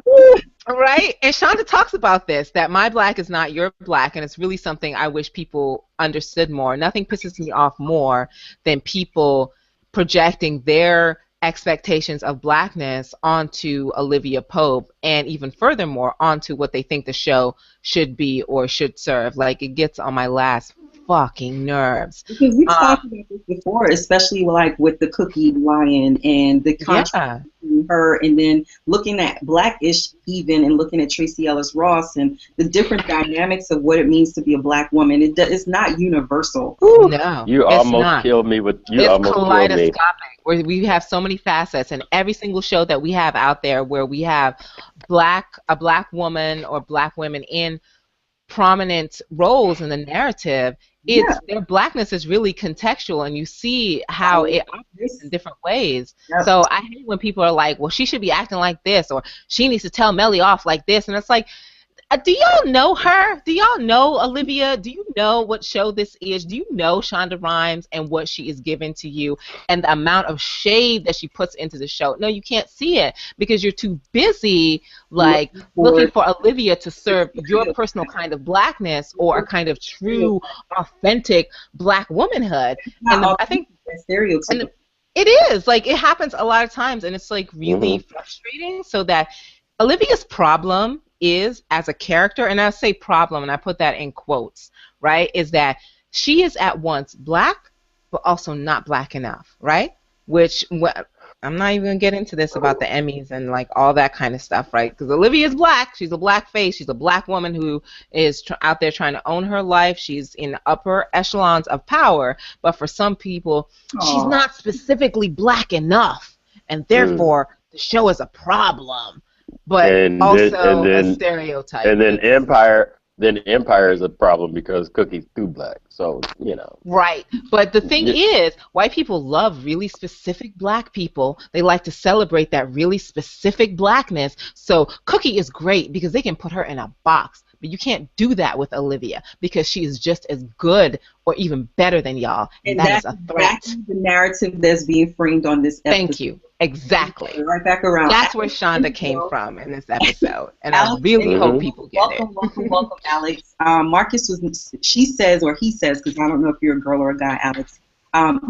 Right? And Shonda talks about this, that my black is not your black, and it's really something I wish people understood more. Nothing pisses me off more than people projecting their expectations of blackness onto Olivia Pope, and even furthermore onto what they think the show should be or should serve. Like, it gets on my last fucking nerves. Because we've talked about this before, especially like with the Cookie Lion and the contrast between her, and then looking at Blackish even, and looking at Tracy Ellis Ross and the different dynamics of what it means to be a black woman. It's not universal. No, you almost killed me with you. It's almost kaleidoscopic, where we have so many facets, and every single show that we have out there where we have a black woman or black women in prominent roles in the narrative, their blackness is really contextual, and you see how it operates in different ways. So I hate when people are like, well, she should be acting like this, or she needs to tell Melly off like this, and it's like, do y'all know her? Do y'all know Olivia? Do you know what show this is? Do you know Shonda Rhimes and what she is giving to you, and the amount of shade that she puts into the show? No, you can't see it because you're too busy like looking for Olivia to serve your personal kind of blackness or a kind of true, authentic black womanhood. And I think stereotype. It is like, it happens a lot of times, and it's like really frustrating. So that Olivia's problem is, as a character, and I say problem and I put that in quotes, right, is that she is at once black but also not black enough, right? Which, I'm not even going to get into this about the Emmys and like all that kind of stuff, right? Because Olivia is black, she's a black face, she's a black woman who is out there trying to own her life, she's in the upper echelons of power, but for some people, she's not specifically black enough, and therefore the show is a problem. But also a stereotype. And then Empire is a problem because Cookie's too black. So, you know. Right. But the thing is, white people love really specific black people. They like to celebrate that really specific blackness. So Cookie is great because they can put her in a box. But you can't do that with Olivia because she is just as good or even better than y'all. And that is a threat. That's the narrative that's being framed on this episode. Thank you. Exactly. Right back around. That's where Shonda came from in this episode. And Alex, I really hope people get it. Welcome, Alex. Marcus he says, because I don't know if you're a girl or a guy, Alex.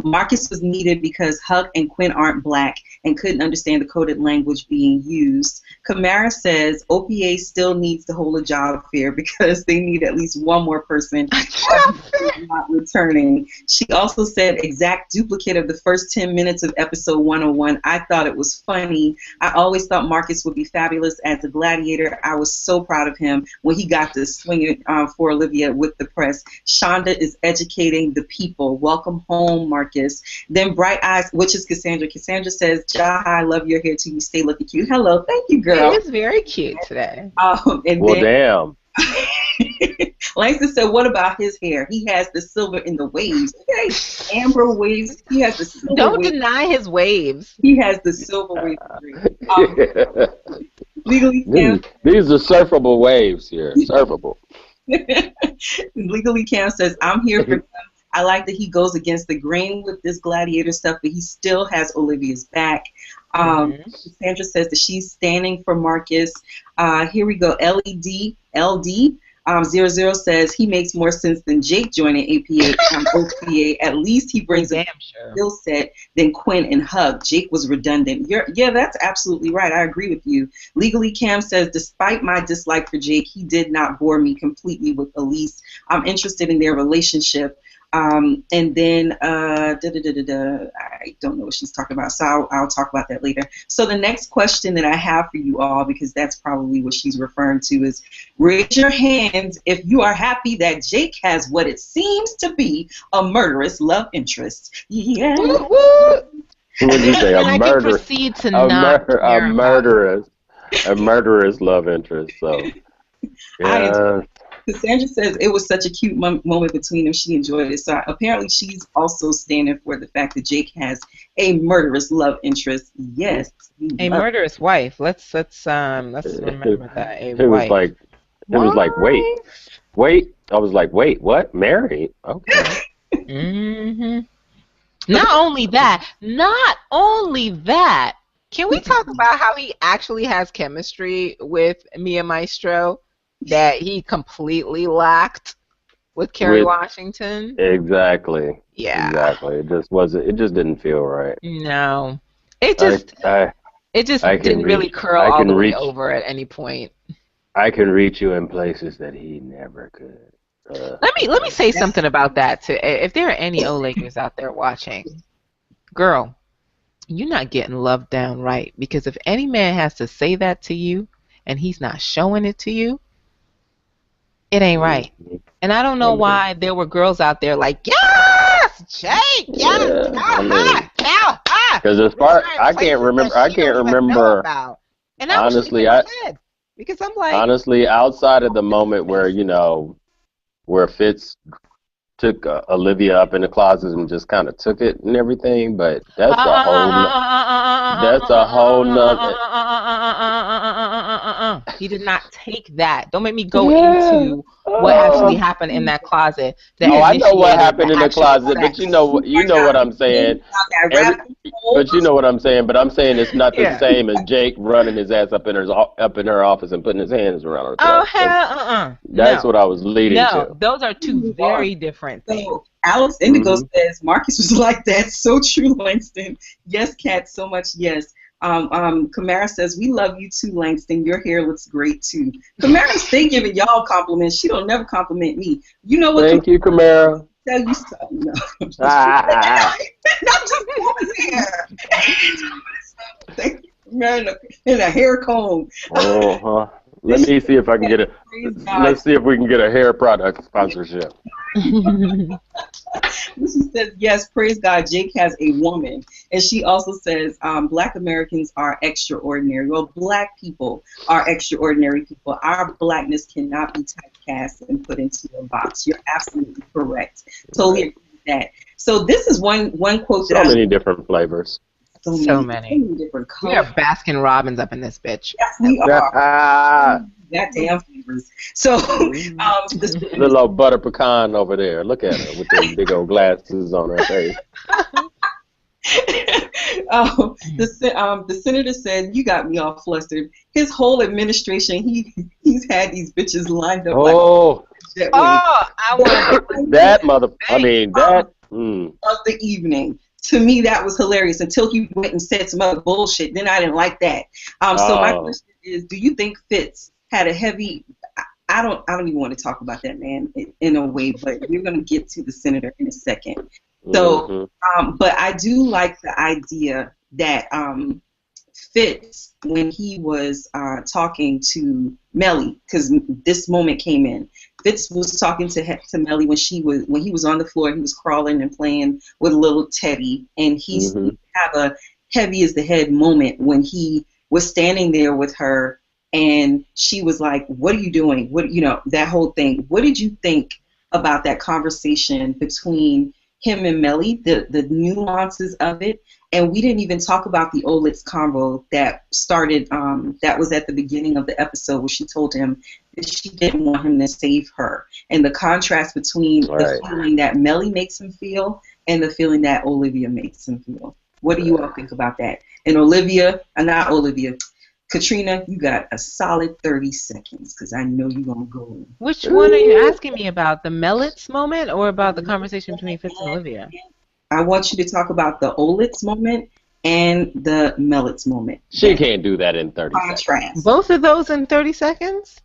Marcus was needed because Huck and Quinn aren't black and couldn't understand the coded language being used. Kamara says OPA still needs to hold a job fair because they need at least one more person not returning. She also said exact duplicate of the first 10 minutes of episode 101. I thought it was funny. I always thought Marcus would be fabulous as a gladiator. I was so proud of him when he got to swing it for Olivia with the press. Shonda is educating the people. Welcome home, home, Marcus. Then Bright Eyes, which is Cassandra. Cassandra says, Jaha, I love your hair too. You stay looking cute. Hello, thank you, girl. It is very cute today. And Well, then damn. Langston said, what about his hair? He has the silver in the waves. Okay, amber waves. He has the silver Don't waves. deny his waves. He has the silver waves. Legally Cam. These are surfable waves here. Surfable. Legally Cam says, I'm here for him. I like that he goes against the grain with this gladiator stuff, but he still has Olivia's back. Sandra says that she's standing for Marcus. Here we go. LD 00 says he makes more sense than Jake joining OPA. At least he brings a skill set than Quinn and Hug. Jake was redundant. Yeah, that's absolutely right. I agree with you. Legally Cam says, despite my dislike for Jake, he did not bore me completely with Elise. I'm interested in their relationship. And then I don't know what she's talking about, so I'll talk about that later. So the next question that I have for you all, because that's probably what she's referring to, is raise your hands if you are happy that Jake has what it seems to be a murderous love interest. Yeah. What did you say? I can proceed to not a murderous love interest. So yeah. Cassandra says it was such a cute moment between them. She enjoyed it. So apparently she's also standing for the fact that Jake has a murderous love interest. Yes. A murderous wife. Let's remember that. It was like, wait. I was like, wait, what? Mary? Okay. Not only that. Can we talk about how he actually has chemistry with Mia Maestro that he completely lacked with Kerry Washington? Exactly. Yeah. Exactly. It just didn't feel right. No. It just didn't really curl all the way over at any point. I can reach you in places that he never could. Let me say something about that too. If there are any O-Lakers out there watching, girl, you're not getting loved down right, because if any man has to say that to you and he's not showing it to you, it ain't right. And I don't know why there were girls out there like, yes, Jake, yes, because as far I can't remember. And honestly, because I'm like, honestly, outside of the moment where where Fitz took Olivia up in the closet and just kind of took it and everything, but that's a whole nother. He did not take that. Don't make me go into what actually happened in that closet. I know what happened in the closet, but you know what I'm saying. But you know what I'm saying. But I'm saying it's not the same as Jake running his ass up in her office and putting his hands around her throat. Oh hell, That's what I was leading to. No, those are two very different things. So Alex Indigo says Marcus was like that. So true, Langston. Yes, Kat, so much yes. Kamara says, we love you too, Langston. Your hair looks great too. Kamara stay giving y'all compliments. She don't never compliment me. You know what? Thank you, Kamara. Tell you something. No, not just woman's hair. Thank you, Kamara, in a hair comb. Let me see if I can get a. Let's see if we can get a hair product sponsorship. She says, yes, praise God, Jake has a woman. And she also says, Black Americans are extraordinary. Well, Black people are extraordinary people. Our Blackness cannot be typecast and put into a box. You're absolutely correct. Totally agree with that. So this is one quote that many different flavors. So many different colors. We are Baskin Robbins up in this bitch. Yes, we are. Goddamn flavors. So, little old butter pecan over there. Look at her with those big old glasses on her face. The senator said, "You got me all flustered." His whole administration, he's had these bitches lined up. I want that mother. I mean that of the evening. To me, that was hilarious until he went and said some other bullshit. Then I didn't like that. So my question is, do you think Fitz had a heavy? I don't even want to talk about that man in a way, but we're going to get to the senator in a second. So, but I do like the idea that Fitz, when he was talking to Melly, because this moment came in. Fitz was talking to Melly when he was on the floor. He was crawling and playing with little Teddy, and he had a heavy as the head moment when he was standing there with her, and she was like, "What are you doing?" That whole thing. What did you think about that conversation between him and Melly, the nuances of it? And we didn't even talk about the Olitz convo that started, that was at the beginning of the episode where she told him that she didn't want him to save her. And the contrast between the feeling that Melly makes him feel and the feeling that Olivia makes him feel. What do you all think about that? And Katrina, you got a solid 30 seconds because I know you're going to go in. Which one are you asking me about? The Melitz moment or about the conversation between Fitz and Olivia? I want you to talk about the Olitz moment and the Melitz moment. She can't do that in 30 seconds. Both of those in 30 seconds?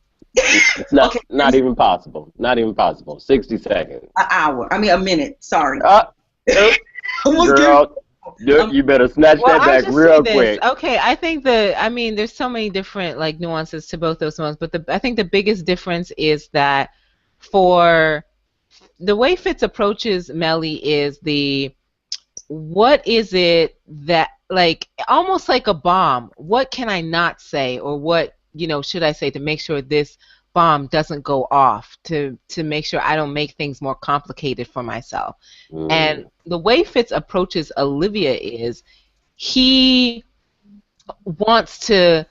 Not even possible. Not even possible. 60 seconds. A minute. Sorry. Girl, you better snatch that back real quick. Okay, I think there's so many different nuances to both those ones, but I think the biggest difference is that for the way Fitz approaches Melly is what is it that, almost like a bomb, what can I not say, or what should I say to make sure this bomb doesn't go off, to make sure I don't make things more complicated for myself. And the way Fitz approaches Olivia is he wants to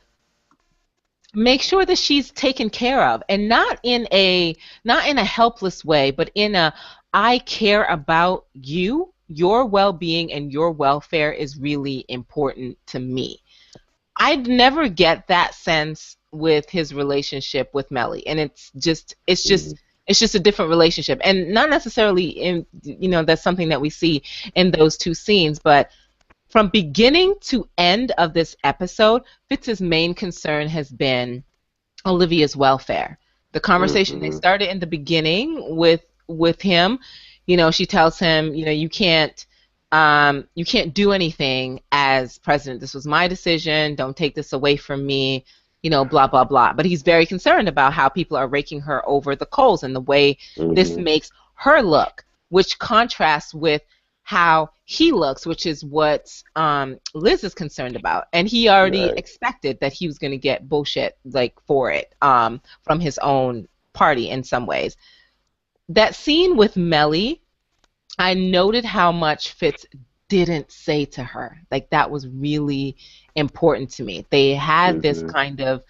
make sure that she's taken care of, and not in a helpless way, but in a, I care about you, your well-being and your welfare is really important to me. I'd never get that sense with his relationship with Melly, and it's just a different relationship, and not necessarily in that's something that we see in those two scenes, but from beginning to end of this episode, Fitz's main concern has been Olivia's welfare. The conversation they started in the beginning with him, she tells him, you can't do anything as president. This was my decision. Don't take this away from me. Blah, blah, blah. But he's very concerned about how people are raking her over the coals and the way this makes her look, which contrasts with how he looks, which is what Liz is concerned about. And he already expected that he was going to get bullshit for it from his own party in some ways. That scene with Melly, I noted how much Fitz didn't say to her. That was really important to me. They had this kind of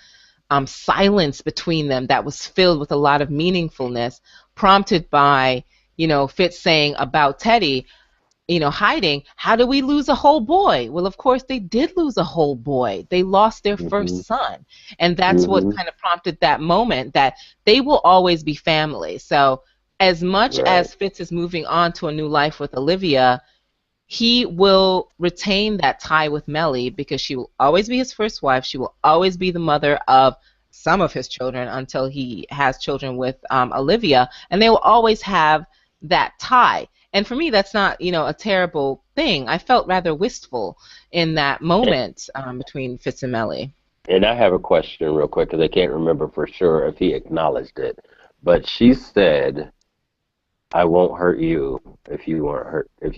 silence between them that was filled with a lot of meaningfulness, prompted by, Fitz saying about Teddy, hiding, how do we lose a whole boy? Well, of course, they did lose a whole boy. They lost their first son. And that's what kind of prompted that moment, that they will always be family. So as much as Fitz is moving on to a new life with Olivia, he will retain that tie with Melly because she will always be his first wife. She will always be the mother of some of his children until he has children with Olivia. And they will always have that tie. And for me, that's not, a terrible thing. I felt rather wistful in that moment between Fitz and Melly. And I have a question real quick because I can't remember for sure if he acknowledged it. But she said, "I won't hurt you if you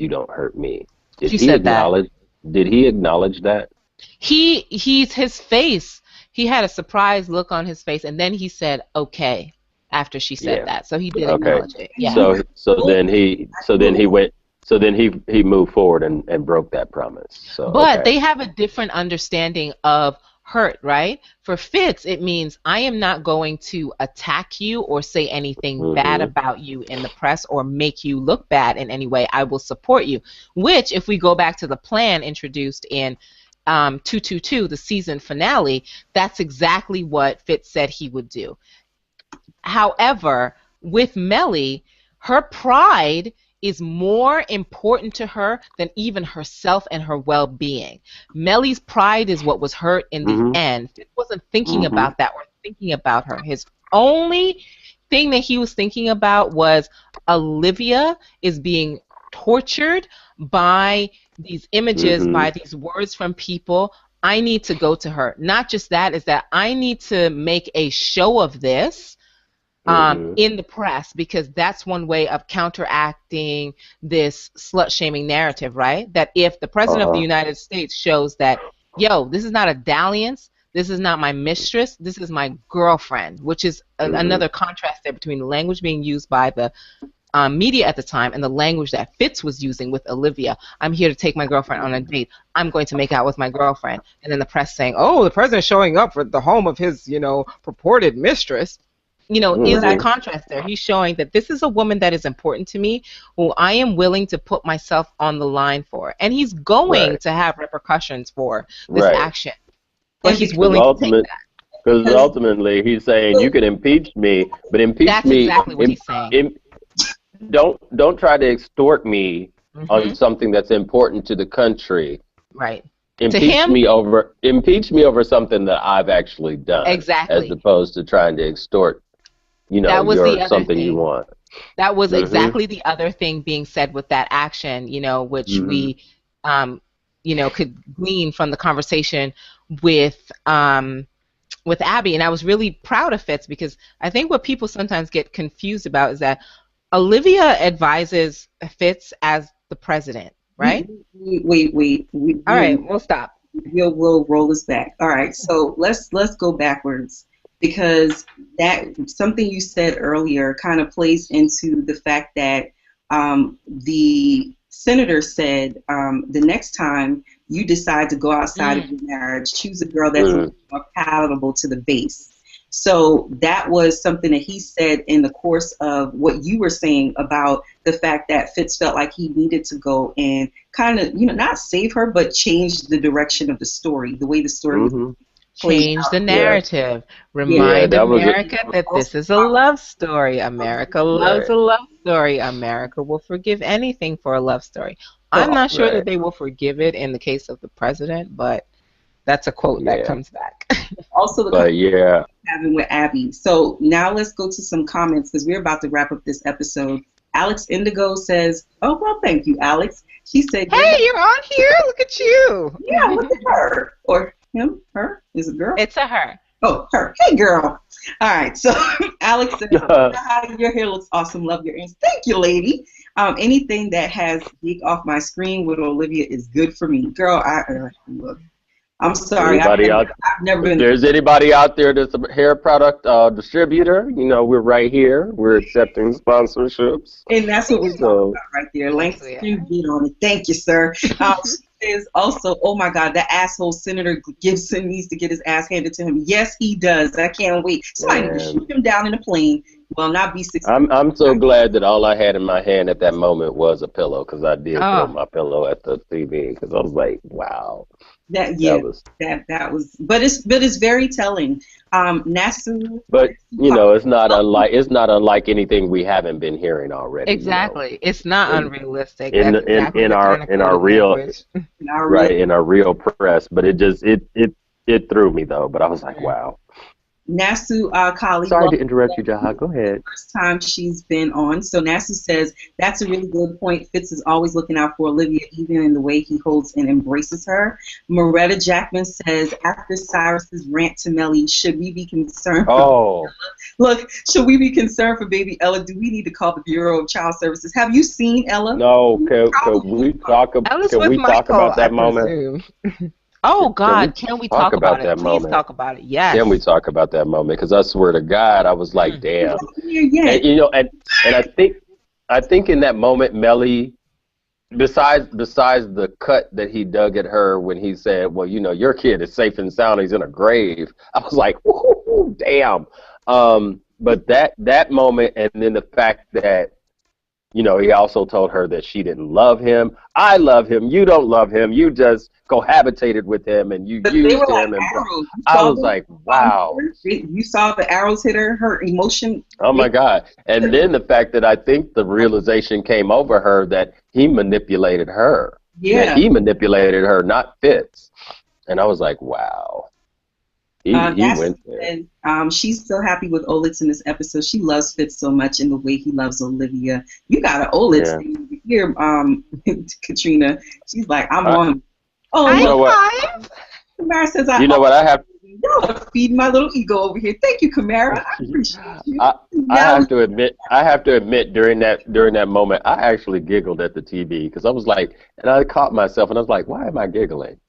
don't hurt me." Did he acknowledge that? His face. He had a surprised look on his face, and then he said, "Okay." After she said that, so he did acknowledge it. Yeah. So then he moved forward and broke that promise. But they have a different understanding of hurt, right? For Fitz, it means I am not going to attack you or say anything bad about you in the press or make you look bad in any way. I will support you. Which, if we go back to the plan introduced in 222, the season finale, that's exactly what Fitz said he would do. However, with Melly, her pride is more important to her than even herself and her well-being. Melly's pride is what was hurt in the end. He wasn't thinking about that or thinking about her. His only thing that he was thinking about was Olivia is being tortured by these images, by these words from people I need to go to her. Not just that, is that I need to make a show of this in the press, because that's one way of counteracting this slut-shaming narrative, right? That if the President of the United States shows that, yo, this is not a dalliance, this is not my mistress, this is my girlfriend, which is another contrast there between the language being used by the media at the time and the language that Fitz was using with Olivia. I'm here to take my girlfriend on a date. I'm going to make out with my girlfriend. And then the press saying, oh, the president's showing up for the home of his, purported mistress. Is that contrast there? He's showing that this is a woman that is important to me, who I am willing to put myself on the line for. And he's going to have repercussions for this action. But he's willing to take that. Because ultimately he's saying you can impeach me, but impeach That's me. That's exactly what he's saying. Don't try to extort me on something that's important to the country. Right. Impeach me over something that I've actually done. Exactly. As opposed to trying to extort, something you want. That was exactly the other thing being said with that action, which we, could glean from the conversation with Abby. And I was really proud of Fitz, because I think what people sometimes get confused about is that Olivia advises Fitz as the president, right? Wait. All right, we'll stop. We'll roll this back. All right, so let's go backwards, because that something you said earlier kind of plays into the fact that the senator said the next time you decide to go outside of your marriage, choose a girl that's more palatable to the base. So that was something that he said in the course of what you were saying about the fact that Fitz felt like he needed to go and kind of, not save her, but change the direction of the story, the way the story was. Change the narrative. Remind America that this is a love story. America loves a love story. America will forgive anything for a love story. I'm not sure that they will forgive it in the case of the president, but that's a quote that comes back. Also, the having with Abby. So now let's go to some comments, because we're about to wrap up this episode. Alex Indigo says, "Oh well, thank you, Alex." She said, "Hey, you're on here. Look at you." Yeah, look at her or him. Her is a girl. It's a her. Oh, her. Hey, girl. All right. So Alex says, "Your hair looks awesome. Love your ears." Thank you, lady. Anything that has geek off my screen with Olivia is good for me, girl. Look. I'm sorry. I've never been. If there's anybody out there that's a hair product distributor, we're right here. We're accepting sponsorships. And that's what we're talking about right there. Langston, get on it. Thank you, sir. Is also, oh my God, that asshole Senator Gibson needs to get his ass handed to him. Yes, he does. I can't wait. Somebody will shoot him down in a plane. Well, not be 6. I'm so glad that all I had in my hand at that moment was a pillow, because I did throw my pillow at the TV, because I was like, wow. That was, but it's very telling. Nasu. But it's not unlike anything we haven't been hearing already. Exactly, it's not unrealistic. In our real press, but it threw me though. But I was like, wow. Nasu Kali. Sorry to interrupt you, Jaha. Go ahead. First time she's been on. So Nasu says, that's a really good point. Fitz is always looking out for Olivia, even in the way he holds and embraces her. Moretta Jackman says, after Cyrus's rant to Melly, should we be concerned? Look, should we be concerned for baby Ella? Do we need to call the Bureau of Child Services? Have you seen Ella? No. Can we talk about that moment? Oh God! Can we talk about it? Please talk about it. Yes. Can we talk about that moment? Because I swear to God, I was like, damn. And I think in that moment, Melly, besides the cut that he dug at her when he said, well, your kid is safe and sound, he's in a grave. I was like, ooh, damn. But that moment, and then the fact that he also told her that she didn't love him. I love him. You don't love him. You just cohabitated with him and you used him. I was like, wow. You saw the arrows hit her emotion. Oh, my God. And then the fact that I think the realization came over her that he manipulated her. Yeah. That he manipulated her, not Fitz. And I was like, wow. He went there. And she's so happy with Olitz in this episode. She loves Fitz so much in the way he loves Olivia. You got an Olitz thing here, Katrina. She's like, I'm on. Oh, you know what? Kamara says, You know what I have? y'all are feeding my little ego over here. Thank you, Kamara. I appreciate you. I have to admit during that moment I actually giggled at the TV because I was like, and I caught myself and I was like, why am I giggling?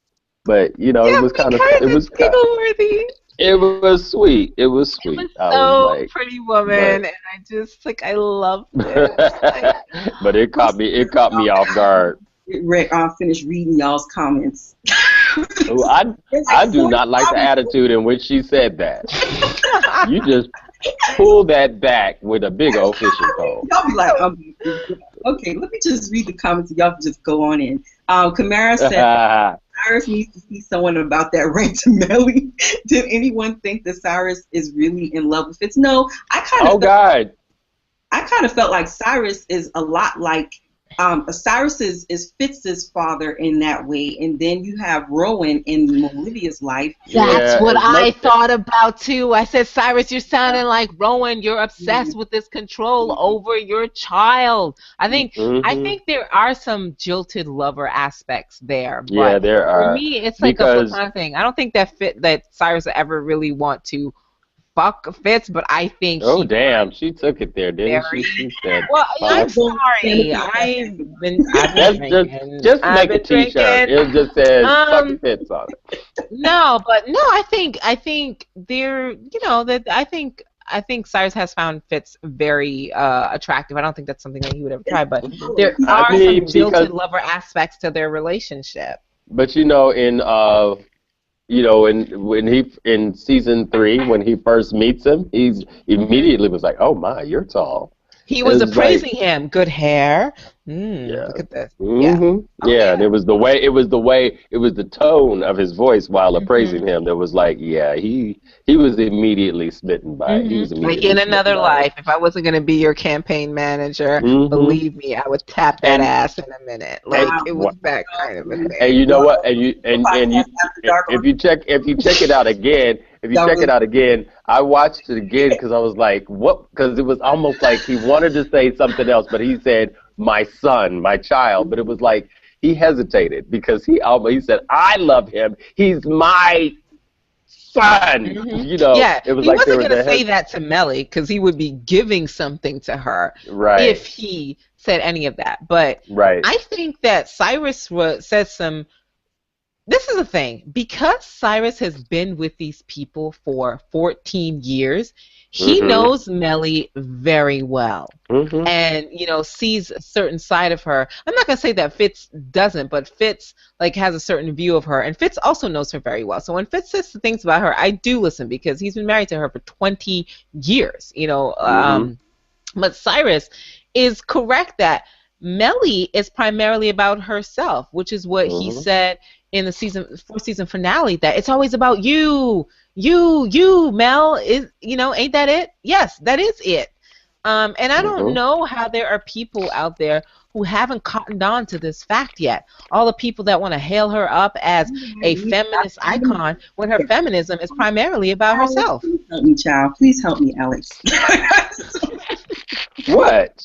But you know, Yeah, it was kind of because it's giggle worthy. it was sweet. It was It sweet. was I so was like, Pretty Woman, and I just I loved it. but it caught me off guard. Finish reading y'all's comments. Oh, I do not like the attitude in which she said that. You just pull that back with a big old fishing pole. Y'all be like, okay, let me just read the comments and y'all can just go on in. Kamara said, Cyrus needs to see someone about that rant to Melly. Did anyone think that Cyrus is really in love with Fitz? No, I kind of felt like Cyrus is a lot like Cyrus is Fitz's father in that way, and then you have Rowan in Olivia's life. That's what I thought about too. I said, Cyrus, you're sounding like Rowan. You're obsessed with this control over your child. I think there are some jilted lover aspects there. But yeah, there are. For me, it's like a platonic thing. I don't think that Cyrus would ever really want to fuck Fitz, but I think she took it there, didn't she? She said, well, I'm sorry. I've been drinking. Just make a t-shirt. It just says fuck Fitz on it. No, I think they're, I think Cyrus has found Fitz very attractive. I don't think that's something that he would ever try, but there are some jilted lover aspects to their relationship. But when he in season 3, when he first meets him, he's immediately was like, "Oh my, you're tall." He was appraising him. Good hair. Look at this. Yeah, and it was the tone of his voice while appraising him that was like, yeah, he was immediately smitten by it. He was like, in another life, if I wasn't going to be your campaign manager, believe me, I would tap that ass in a minute. Like, it was that kind of a thing. And you know what? And you if you check it out again. If you check it out again, I watched it again because I was like, what? Because it was almost like he wanted to say something else, but he said, my son, my child. But it was like he hesitated because he said, I love him. He's my son. Yeah, it was he like wasn't going to say that to Melly because he would be giving something to her if he said any of that. But I think that Cyrus said some... This is the thing. Because Cyrus has been with these people for 14 years, he knows Melly very well. And, sees a certain side of her. I'm not going to say that Fitz doesn't, but Fitz, has a certain view of her. And Fitz also knows her very well. So when Fitz says things about her, I do listen because he's been married to her for 20 years, But Cyrus is correct that Melly is primarily about herself, which is what he said in the fourth-season finale, that it's always about you, Mel. Ain't that it? Yes, that is it. And I don't know how there are people out there who haven't cottoned on to this fact yet. All the people that want to hail her up as a feminist icon when her feminism is primarily about herself. Please help me, child. Please help me, Alex. What?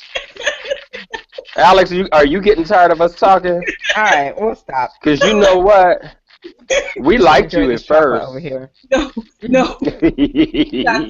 Alex, are you getting tired of us talking? All right, we'll stop. Because you know what? We liked you at first. Over here. No. We got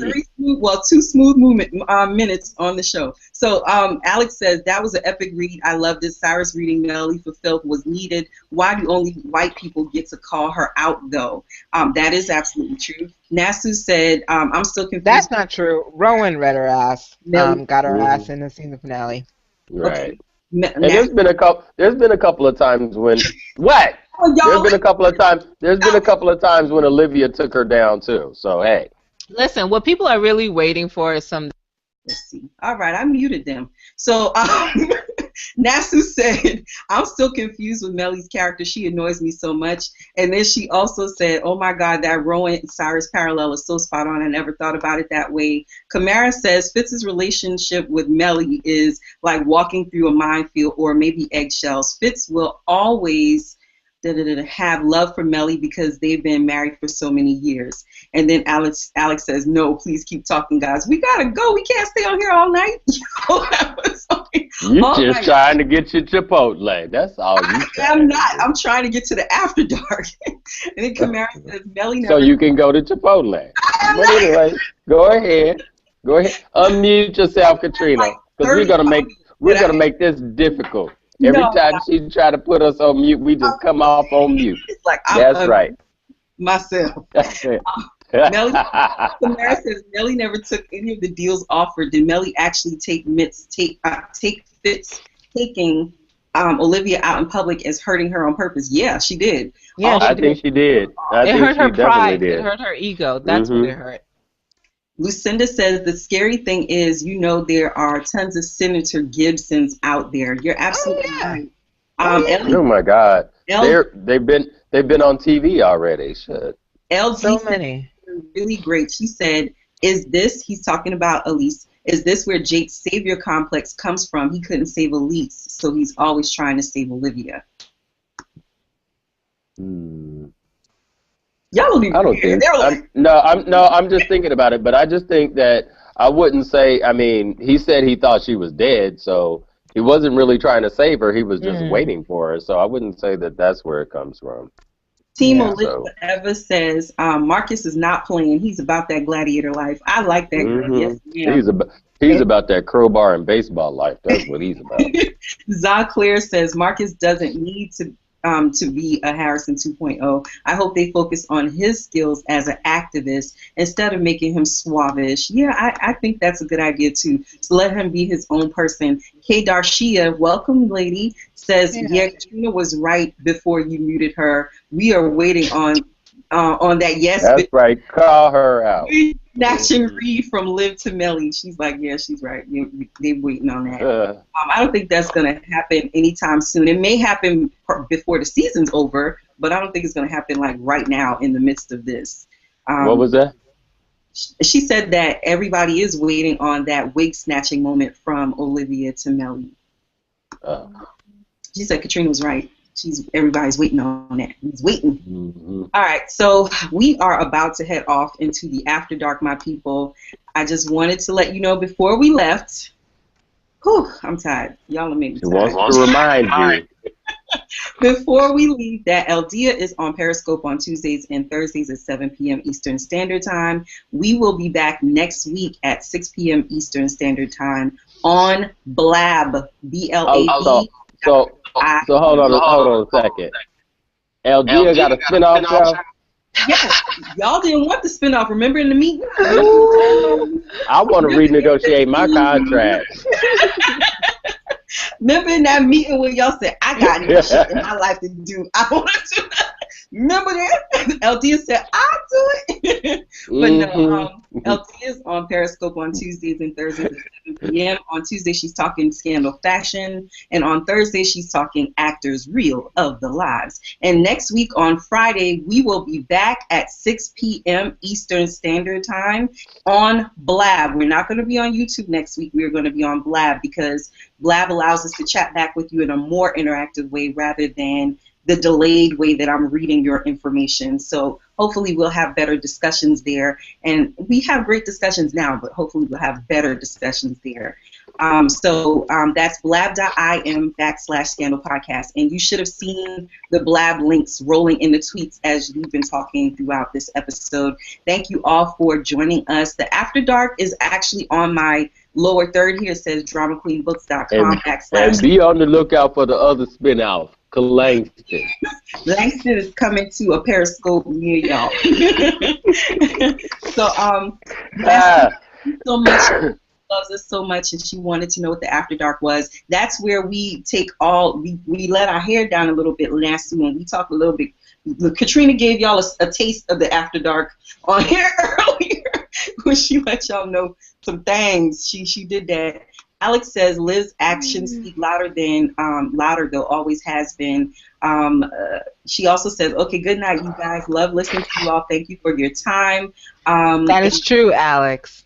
two smooth minutes on the show. So Alex says, that was an epic read. I loved it. Cyrus reading Melly for filth was needed. Why do only white people get to call her out, though? That is absolutely true. Nasu said, I'm still confused. That's not true. Rowan read her ass. Got her ass in the season finale. Right. Okay. And there's been a couple of times when what? There's been a couple of times when Olivia took her down too. So hey. Listen, what people are really waiting for is some. Let's see. All right, I muted them. So Nasu said, I'm still confused with Melly's character. She annoys me so much. And then she also said, oh my God, that Rowan Cyrus parallel is so spot on. I never thought about it that way. Kamara says Fitz's relationship with Melly is like walking through a minefield or maybe eggshells. Fitz will always have love for Melly because they've been married for so many years. And then Alex says, no, please keep talking, guys. We gotta go. We can't stay on here all night. You just trying to get your Chipotle. That's all you. I'm not. I'm trying to get to the after dark. And then Kamara says, Melly never. So you can go to Chipotle. But anyway, go ahead. Unmute yourself, Katrina, because we're gonna make this difficult. Every time she try to put us on mute, we just come off on mute. Like, that's right. Myself. Kamara says Melly never took any of the deals offered. Did Melly actually take Fitz taking Olivia out in public as hurting her on purpose? Yeah, she did. Yeah, I think she did. It hurt her pride. It hurt her ego. That's what it hurt. Lucinda says the scary thing is, there are tons of Senator Gibsons out there. You're absolutely right. Oh my God, they've been on TV already. Should LG so many really great. She said, "Is this?" He's talking about Elise. Is this where Jake's savior complex comes from? He couldn't save Elise, so he's always trying to save Olivia. Y'all don't even. I don't think. I'm just thinking about it, but I just think that I wouldn't say. I mean, he said he thought she was dead, so he wasn't really trying to save her. He was just waiting for her. So I wouldn't say that that's where it comes from. Team Olivia Eva says Marcus is not playing. He's about that gladiator life. I like that girl. Yes, he's about that crowbar and baseball life. That's what he's about. Claire says Marcus doesn't need to be a Harrison 2.0. I hope they focus on his skills as an activist instead of making him suavish. Yeah, I think that's a good idea too. So let him be his own person. K. Darshia, welcome lady, says, Katrina was right before you muted her. We are waiting on that. Yes, that's right. Call her out. Snatching Reed from Liv to Melly. She's like, yeah, she's right. They're waiting on that. I don't think that's going to happen anytime soon. It may happen before the season's over, but I don't think it's going to happen like right now in the midst of this. What was that? She said that everybody is waiting on that wig snatching moment from Olivia to Melly. She said Katrina was right. Everybody's waiting on that. He's waiting. All right, so we are about to head off into the after dark, my people. I just wanted to let you know before we left. Whew, I'm tired. Y'all are making me tired. She wants to remind you. Before we leave, that Eldia is on Periscope on Tuesdays and Thursdays at 7 p.m. Eastern Standard Time. We will be back next week at 6 p.m. Eastern Standard Time on Blab, B-L-A-B. So hold on a second. LG got a spinoff show? Yes. Y'all didn't want the spinoff. Remember in the meeting? I want to renegotiate my contract. Remember in that meeting when y'all said, I got no shit in my life to do. I want to do that. Remember that? LD said, I'll do it. But no, LD is on Periscope on Tuesdays and Thursdays at 7 p.m. On Tuesday, she's talking scandal fashion. And on Thursday, she's talking actors real of the lives. And next week on Friday, we will be back at 6 p.m. Eastern Standard Time on Blab. We're not going to be on YouTube next week. We're going to be on Blab because Blab allows us to chat back with you in a more interactive way rather than the delayed way that I'm reading your information. So hopefully we'll have better discussions there. And we have great discussions now, but hopefully we'll have better discussions there. So that's blab.im/Scandal Podcast. And you should have seen the Blab links rolling in the tweets as we've been talking throughout this episode. Thank you all for joining us. The After Dark is actually on my lower third here. It says dramaqueenbooks.com/ and be on the lookout for the other spin-off. Langston. Langston is coming to a Periscope near y'all. So thank you so much. She loves us so much, and she wanted to know what the After Dark was. That's where we take we let our hair down a little bit last week, and we talked a little bit. Katrina gave y'all a taste of the After Dark on here earlier when she let y'all know some things. She did that. Alex says Liv's actions speak louder though, always has been. She also says, okay, good night, you guys. Love listening to you all. Thank you for your time. That is true, Alex.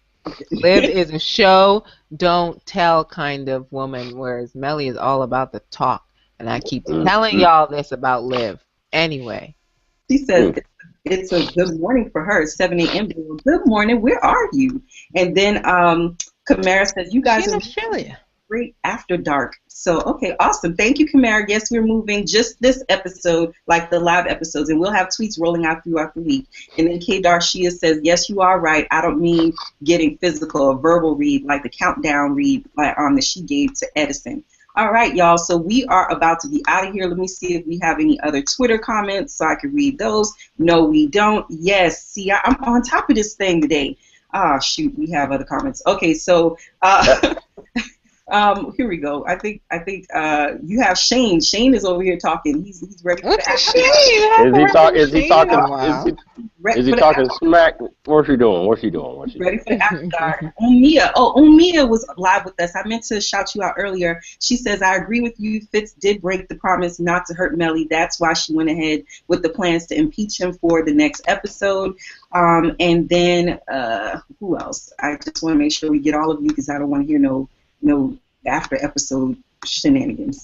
Liv is a show, don't tell kind of woman, whereas Melly is all about the talk. And I keep telling y'all this about Liv. Anyway. She says it's a good morning for her. It's 7 a.m. Good morning. Where are you? And then Kamara says, you guys in are Australia. Great after dark. So, okay, awesome. Thank you, Kamara. Yes, we're moving just this episode, like the live episodes, and we'll have tweets rolling out throughout the week. And then K. Darshia says, yes, you are right. I don't mean getting physical, a verbal read, like the countdown read that she gave to Edison. All right, y'all. So we are about to be out of here. Let me see if we have any other Twitter comments so I can read those. No, we don't. Yes. See, I'm on top of this thing today. Ah, shoot. We have other comments. Okay, so here we go. I think you have Shane. Shane is over here talking. He's ready for the action. Is he talking smack? What's she doing? Ready for the after dark. Umia was live with us. I meant to shout you out earlier. She says, I agree with you. Fitz did break the promise not to hurt Melly. That's why she went ahead with the plans to impeach him for the next episode. And then who else? I just want to make sure we get all of you because I don't want to hear no after episode shenanigans.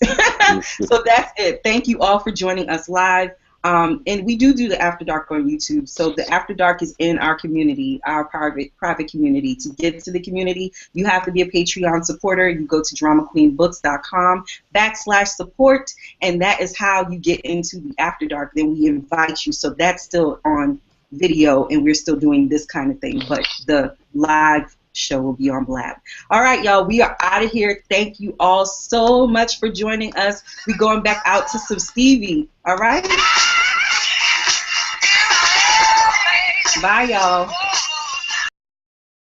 So that's it. Thank you all for joining us live. And we do the After Dark on YouTube. So the After Dark is in our community, our private community. To get to the community, you have to be a Patreon supporter. You go to dramaqueenbooks.com/support, and that is how you get into the After Dark. Then we invite you. So that's still on video, and we're still doing this kind of thing, but the live show will be on Blab. All right, y'all, we are out of here. Thank you all so much for joining us. We're going back out to some Stevie. All right? Bye, y'all.